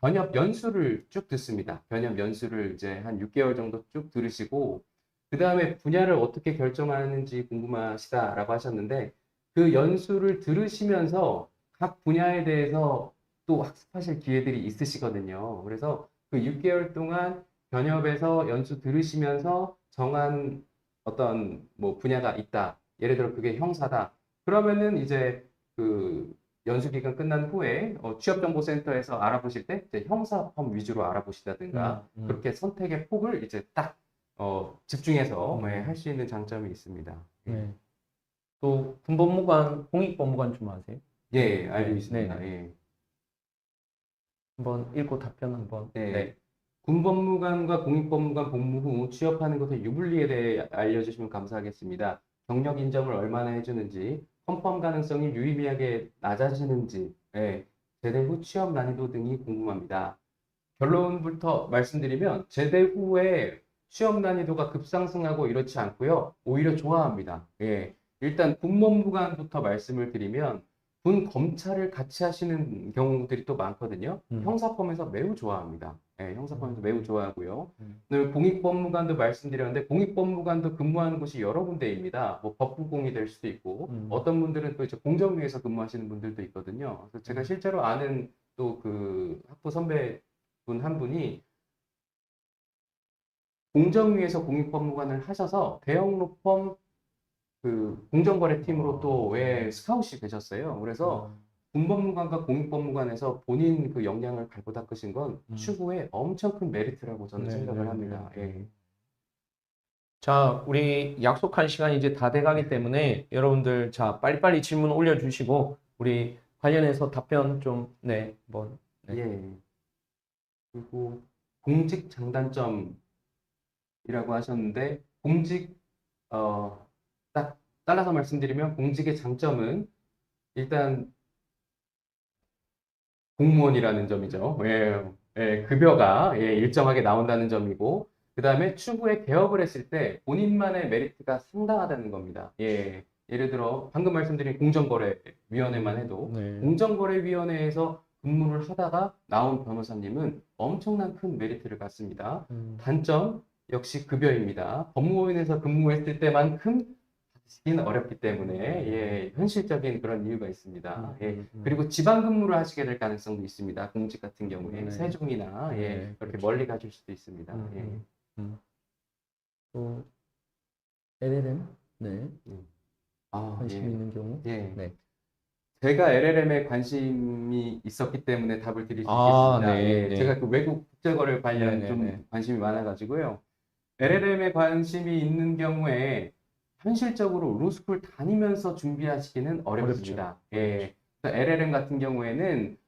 변협 연수를 쭉 듣습니다. 변협 연수를 이제 한 6개월 정도 쭉 들으시고 그 다음에 분야를 어떻게 결정하는지 궁금하시다라고 하셨는데 그 연수를 들으시면서 각 분야에 대해서 또 학습하실 기회들이 있으시거든요. 그래서 그 6개월 동안 변협에서 연수 들으시면서 정한 어떤 뭐 분야가 있다. 예를 들어 그게 형사다. 그러면은 이제 그 연수 기간 끝난 후에 취업정보센터에서 알아보실 때 이제 형사법 위주로 알아보시다든가 그렇게 선택의 폭을 이제 딱 집중해서 할 수 있는 장점이 있습니다. 네. 또 군법무관, 공익법무관 좀 아세요? 예, 알고 네, 있습니다. 네. 예. 한번 읽고 답변 한번. 네. 네. 군법무관과 공익법무관 복무 후 취업하는 것의 유불리에 대해 알려주시면 감사하겠습니다. 경력 인정을 얼마나 해주는지, 컨펌 가능성이 유의미하게 낮아지는지, 예, 제대 후 취업 난이도 등이 궁금합니다. 결론부터 말씀드리면 제대 후에 취업 난이도가 급상승하고 이렇지 않고요. 오히려 좋아합니다. 예. 일단 군법무관부터 말씀을 드리면 군 검찰을 같이 하시는 경우들이 또 많거든요. 형사법에서 매우 좋아합니다. 예, 형사법에서 매우 좋아하고요. 오늘 공익법무관도 말씀드렸는데 공익법무관도 근무하는 곳이 여러 군데입니다. 뭐 법부공이 될 수도 있고 어떤 분들은 또 이제 공정위에서 근무하시는 분들도 있거든요. 그래서 제가 실제로 아는 또 그 학부 선배 분 한 분이 공정위에서 공익법무관을 하셔서 대형 로펌 그 공정거래팀으로 또 왜 스카웃이 되셨어요. 그래서 군법무관과 공익법무관에서 본인 그 역량을 갈고 닦으신 건 추후에 엄청 큰 메리트라고 저는 네, 생각을 네, 합니다. 네. 예. 자, 우리 약속한 시간이 이제 다 돼가기 때문에 여러분들 자 빨리빨리 질문 올려주시고 우리 관련해서 답변 좀 한번. 네. 예. 그리고 공직 장단점이라고 하셨는데 공직 딱 잘라서 말씀드리면 공직의 장점은 일단 공무원이라는 점이죠. 예, 예, 급여가 일정하게 나온다는 점이고, 그 다음에 추후에 개업을 했을 때 본인만의 메리트가 상당하다는 겁니다. 예, 예를 들어 방금 말씀드린 공정거래위원회만 해도 네. 공정거래위원회에서 근무를 하다가 나온 변호사님은 엄청난 큰 메리트를 갖습니다. 단점 역시 급여입니다. 법무법인에서 근무했을 때만큼 받기는 어렵기 때문에 현실적인 그런 이유가 있습니다. 그리고 지방 근무를 하시게 될 가능성도 있습니다. 공직 같은 경우에 네. 세종이나 네, 이렇게 그렇죠. 멀리 가실 수도 있습니다. 또 LLM 아, 관심 있는 경우. 예. 네. 제가 LLM에 관심이 있었기 때문에 답을 드릴 수 아, 있겠습니다. 네, 예, 네. 제가 그 외국 국제거래 관련 네, 좀 네, 관심이 많아가지고요. LLM에 관심이 있는 경우에 현실적으로 로스쿨 다니면서 준비하시기는 어렵습니다. 예, LLM 같은 경우에는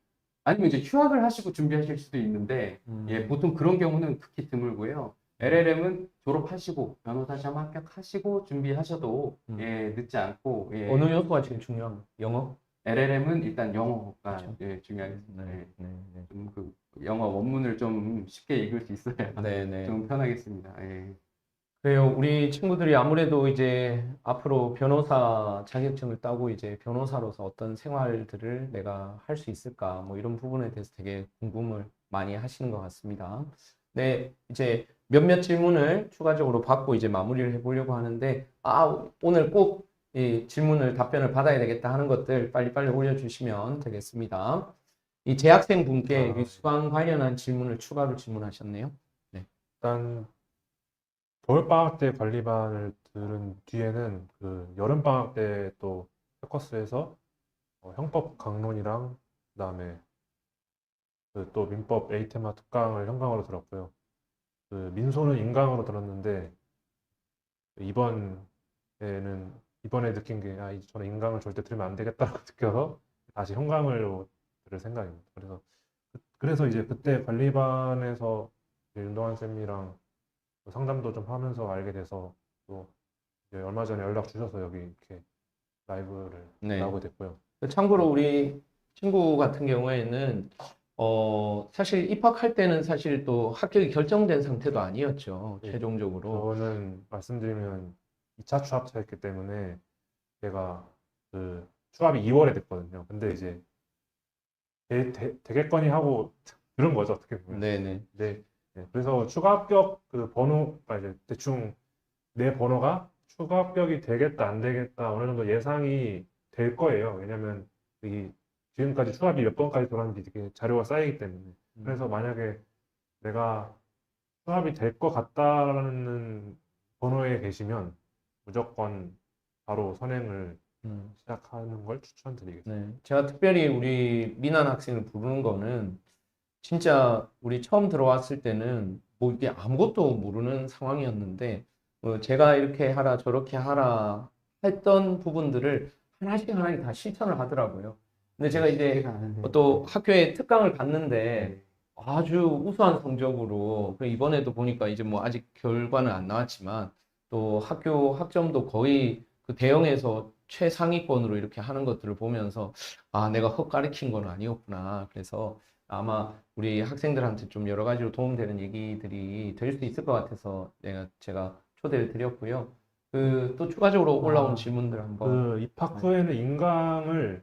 아니면 이제 휴학을 하시고 준비하실 수도 있는데, 예, 보통 그런 경우는 극히 드물고요. LLM은 졸업하시고 변호사 시험 합격하시고 준비하셔도 예, 늦지 않고 예, 어느 요소가 제일 중요한 영어? LLM은 일단 영어가 그렇죠. 예, 중요하겠습니다. 네, 예, 네, 네. 좀 그 영어 원문을 좀 쉽게 읽을 수 있어야 네, 네. 좀 편하겠습니다. 예. 그래요. 우리 친구들이 아무래도 이제 앞으로 변호사 자격증을 따고 이제 변호사로서 어떤 생활들을 내가 할 수 있을까, 뭐 이런 부분에 대해서 되게 궁금을 많이 하시는 것 같습니다. 네, 이제 몇몇 질문을 추가적으로 받고 이제 마무리를 해보려고 하는데, 오늘 꼭 이 질문을 답변을 받아야 되겠다 하는 것들 빨리빨리 올려주시면 되겠습니다. 이 재학생 분께 이 수강 관련한 질문을 추가로 질문하셨네요. 네. 일단 겨울방학 때 관리반을 들은 뒤에는 그 여름방학 때 또 해커스에서 형법 강론이랑 그다음에 그 또 민법 에이테마 특강을 현강으로 들었고요. 그 민소는 인강으로 들었는데 이번에 느낀 게 저는 인강을 절대 들으면 안 되겠다고 느껴서 다시 현강으로 들을 생각입니다. 그래서 이제 그때 관리반에서 윤동환 쌤이랑 상담도 좀 하면서 알게 돼서 또 이제 얼마 전에 연락 주셔서 여기 이렇게 라이브를 네. 나오게 됐고요. 참고로 우리 친구 같은 경우에는 사실 입학할 때는 사실 또 합격이 결정된 상태도 아니었죠. 네. 최종적으로. 저는 말씀드리면 2차 추합차였기 때문에 제가 그 추합이 2월에 됐거든요. 근데 이제 되겠거니 하고 들은 거죠, 어떻게 보면. 네네. 네. 그래서 추가 합격 그 번호가 이제 대충 내 번호가 추가 합격이 되겠다 안 되겠다 어느 정도 예상이 될 거예요. 왜냐면 이 지금까지 추합이 몇 번까지 돌았는지 이렇게 자료가 쌓이기 때문에. 그래서 만약에 내가 추합이 될 것 같다라는 번호에 계시면 무조건 바로 선행을 시작하는 걸 추천드리겠습니다. 네. 제가 특별히 우리 미난 학생을 부르는 거는 진짜 우리 처음 들어왔을 때는 뭐 이게 아무것도 모르는 상황이었는데 제가 이렇게 하라 저렇게 하라 했던 부분들을 하나씩 하나씩 다 실천을 하더라고요. 근데 제가 이제 또 학교에 특강을 갔는데 아주 우수한 성적으로 이번에도 보니까 이제 뭐 아직 결과는 안 나왔지만 또 학교 학점도 거의 그 대형에서 최상위권으로 이렇게 하는 것들을 보면서 내가 헛가르친 건 아니었구나. 그래서 아마 우리 학생들한테 좀 여러 가지로 도움되는 얘기들이 될 수 있을 것 같아서 제가 초대를 드렸고요. 또 추가적으로 올라온 질문들 한번. 그 입학 후에는 인강을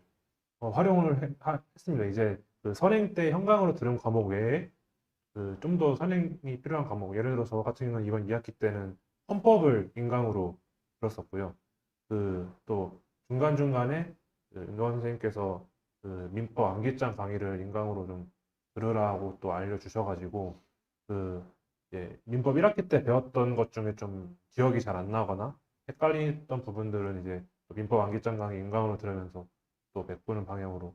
활용을 했습니다. 이제 그 선행 때 현강으로 들은 과목 외에 그 좀 더 선행이 필요한 과목, 예를 들어서 저 같은 경우는 이번 2학기 때는 헌법을 인강으로 들었었고요. 그 또 중간중간에 윤도환 선생님께서 그 민법 암기장 강의를 인강으로 좀 들으라고 또 알려주셔가지고 그 이제 민법 1학기 때 배웠던 것 중에 좀 기억이 잘 안 나거나 헷갈렸던 부분들은 이제 민법 암기장 강의 인강으로 들으면서 또 메꾸는 방향으로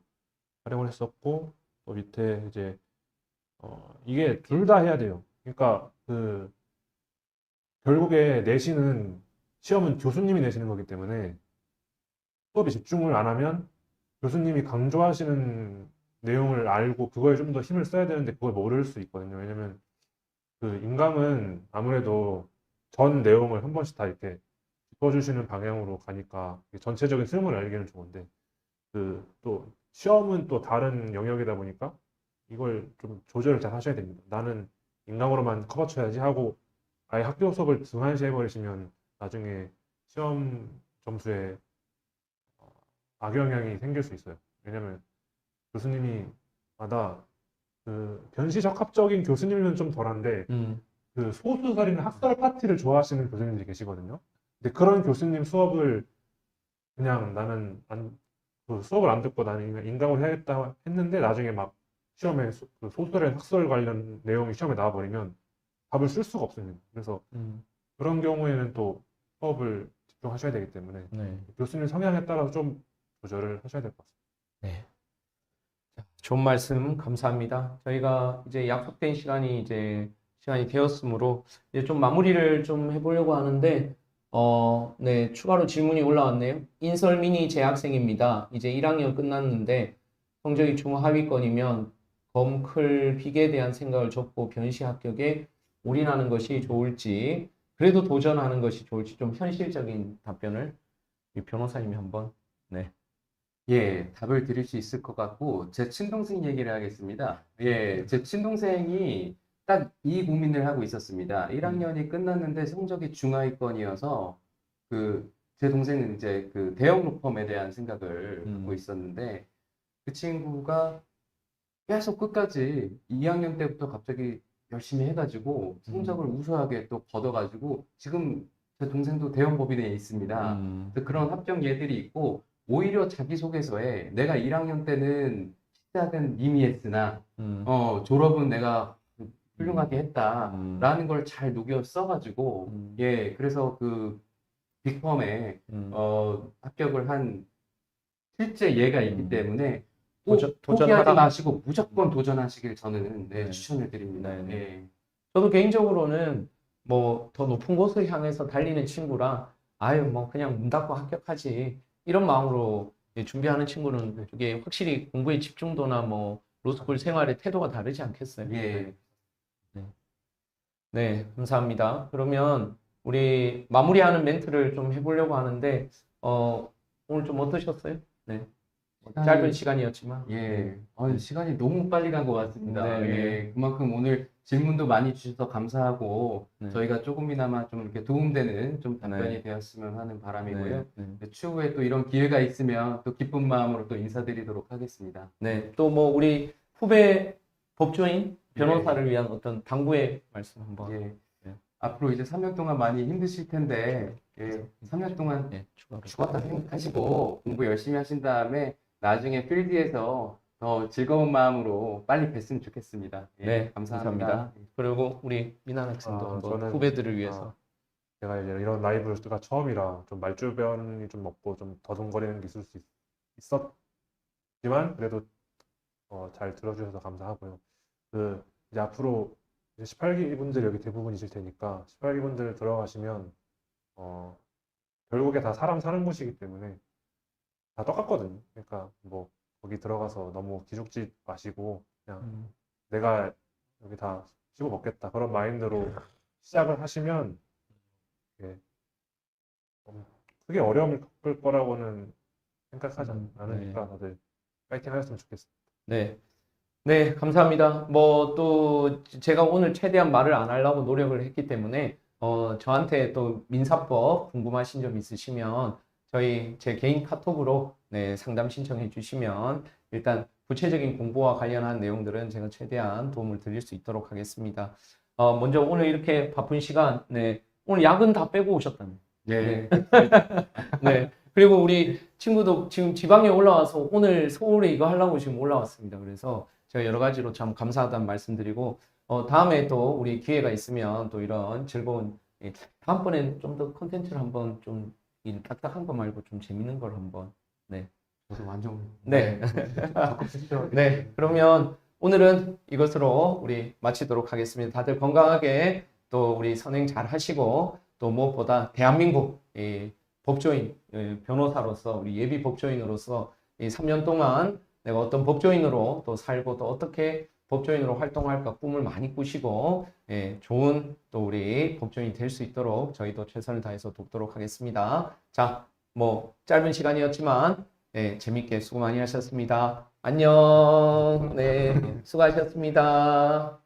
활용을 했었고, 또 밑에 이제 이게 둘 다 해야 돼요. 그러니까 그 결국에 내신은 시험은 교수님이 내시는 거기 때문에 수업에 집중을 안 하면 교수님이 강조하시는 내용을 알고 그거에 좀 더 힘을 써야 되는데 그걸 모를 수 있거든요. 왜냐면 그 인강은 아무래도 전 내용을 한 번씩 다 이렇게 짚어주시는 방향으로 가니까 전체적인 흐름을 알기는 좋은데 그 또 시험은 또 다른 영역이다 보니까 이걸 좀 조절을 잘 하셔야 됩니다. 나는 인강으로만 커버 쳐야지 하고 아예 학교 수업을 등한시 해버리시면 나중에 시험 점수에 악영향이 생길 수 있어요. 왜냐면 교수님이 그 변시적합적인 교수님은 좀 덜한데 그 소수설이나 학설 파티를 좋아하시는 교수님들이 계시거든요. 근데 그런 교수님 수업을 그냥 그 수업을 안 듣고 나는 인강을 해야겠다 했는데 나중에 막 시험에 그 소설의 학설 관련 내용이 시험에 나와버리면 답을 쓸 수가 없습니다. 그래서 그런 경우에는 또 수업을 집중하셔야 되기 때문에 네. 교수님 성향에 따라서 좀 조절을 하셔야 될 것 같습니다. 네. 자, 좋은 말씀 감사합니다. 저희가 이제 약속된 시간이 되었으므로 이제 좀 마무리를 좀 해보려고 하는데, 네, 추가로 질문이 올라왔네요. 인설미니 재학생입니다. 이제 1학년 끝났는데 성적이 중하위권이면 검클 빅에 대한 생각을 접고 변시 합격에 올인하는 것이 좋을지, 그래도 도전하는 것이 좋을지 좀 현실적인 답변을 이 변호사님이 한번. 네. 예, 답을 드릴 수 있을 것 같고, 제 친동생 얘기를 하겠습니다. 예, 제 친동생이 딱 이 고민을 하고 있었습니다. 1학년이 끝났는데 성적이 중하위권이어서, 제 동생은 이제 그 대형 로펌에 대한 생각을 갖고 있었는데, 그 친구가 계속 끝까지 2학년 때부터 갑자기 열심히 해가지고 성적을 우수하게 또 거둬가지고, 지금 제 동생도 대형 법인에 있습니다. 그래서 그런 합격 예들이 있고, 오히려 자기소개서에 내가 1학년 때는 시작은 미미했으나 졸업은 내가 훌륭하게 했다라는 걸 잘 녹여 써가지고 예 그래서 그 빅펌에 합격을 한 실제 예가 있기 때문에 꼭 포기하지 도전하라. 마시고 무조건 도전하시길 저는 네. 추천을 드립니다. 네, 네. 예. 저도 개인적으로는 뭐 더 높은 곳을 향해서 달리는 친구라 아유 뭐 그냥 문 닫고 합격하지 이런 마음으로 준비하는 친구는 이게 확실히 공부의 집중도나 뭐 로스쿨 생활의 태도가 다르지 않겠어요? 예. 네, 감사합니다. 그러면 우리 마무리하는 멘트를 좀 해보려고 하는데 오늘 좀 어떠셨어요? 네, 짧은 시간이었지만 예, 시간이 너무 빨리 간 것 같습니다. 네, 네. 예, 그만큼 오늘 질문도 많이 주셔서 감사하고 네. 저희가 조금이나마 좀 이렇게 도움되는 좀 답변이 네. 되었으면 하는 바람이고요. 네. 추후에 또 이런 기회가 있으면 또 기쁜 마음으로 또 인사드리도록 하겠습니다. 네, 또 뭐 우리 후배 법조인 변호사를 위한 어떤 당부의 말씀 한번. 예, 네. 앞으로 이제 3년 동안 많이 힘드실 텐데, 예, 3년 동안 네, 추가로. 죽었다 생각하시고 공부 열심히 하신 다음에 나중에 필드에서 더 즐거운 마음으로 빨리 뵀으면 좋겠습니다. 예, 네, 감사합니다. 감사합니다. 그리고 우리 민환 학생도 한번 저는, 후배들을 위해서. 제가 이제 이런 라이브가 처음이라 좀 말주변이 좀 없고 좀 더듬거리는 게 있을 수 있었지만 그래도 잘 들어주셔서 감사하고요. 이제 앞으로 이제 18기 분들 여기 대부분이실 테니까 18기 분들 들어가시면 결국에 다 사람 사는 곳이기 때문에 다 똑같거든요. 그러니까 뭐 거기 들어가서 너무 기죽지 마시고 그냥 내가 여기 다 씹어 먹겠다 그런 마인드로 시작을 하시면 예, 크게 어려움을 겪을 거라고는 생각하지 않으니까 다들 파이팅 하셨으면 좋겠습니다. 네. 네, 감사합니다. 뭐 또 제가 오늘 최대한 말을 안 하려고 노력을 했기 때문에 저한테 또 민사법 궁금하신 점 있으시면 제 개인 카톡으로 네, 상담 신청해 주시면 일단 구체적인 공부와 관련한 내용들은 제가 최대한 도움을 드릴 수 있도록 하겠습니다. 먼저 오늘 이렇게 바쁜 시간, 네, 오늘 야근 다 빼고 오셨다며. 예. 네. 그리고 우리 친구도 지금 지방에 올라와서 오늘 서울에 이거 하려고 지금 올라왔습니다. 그래서 제가 여러 가지로 참 감사하다는 말씀드리고, 다음에 또 우리 기회가 있으면 또 이런 즐거운, 다음번엔 좀 더 컨텐츠를 한번 좀 딱딱한 거 말고 좀 재밌는 걸 한번, 네. 저도 완전 네. 적극 추천하겠습니다. 네. 그러면 오늘은 이것으로 우리 마치도록 하겠습니다. 다들 건강하게 또 우리 선행 잘 하시고 또 무엇보다 대한민국 법조인, 변호사로서 우리 예비 법조인으로서 이 3년 동안 내가 어떤 법조인으로 또 살고 또 어떻게 법조인으로 활동할까 꿈을 많이 꾸시고 좋은 또 우리 법조인이 될 수 있도록 저희도 최선을 다해서 돕도록 하겠습니다. 자, 뭐 짧은 시간이었지만 재밌게 수고 많이 하셨습니다. 안녕. 네, 수고하셨습니다.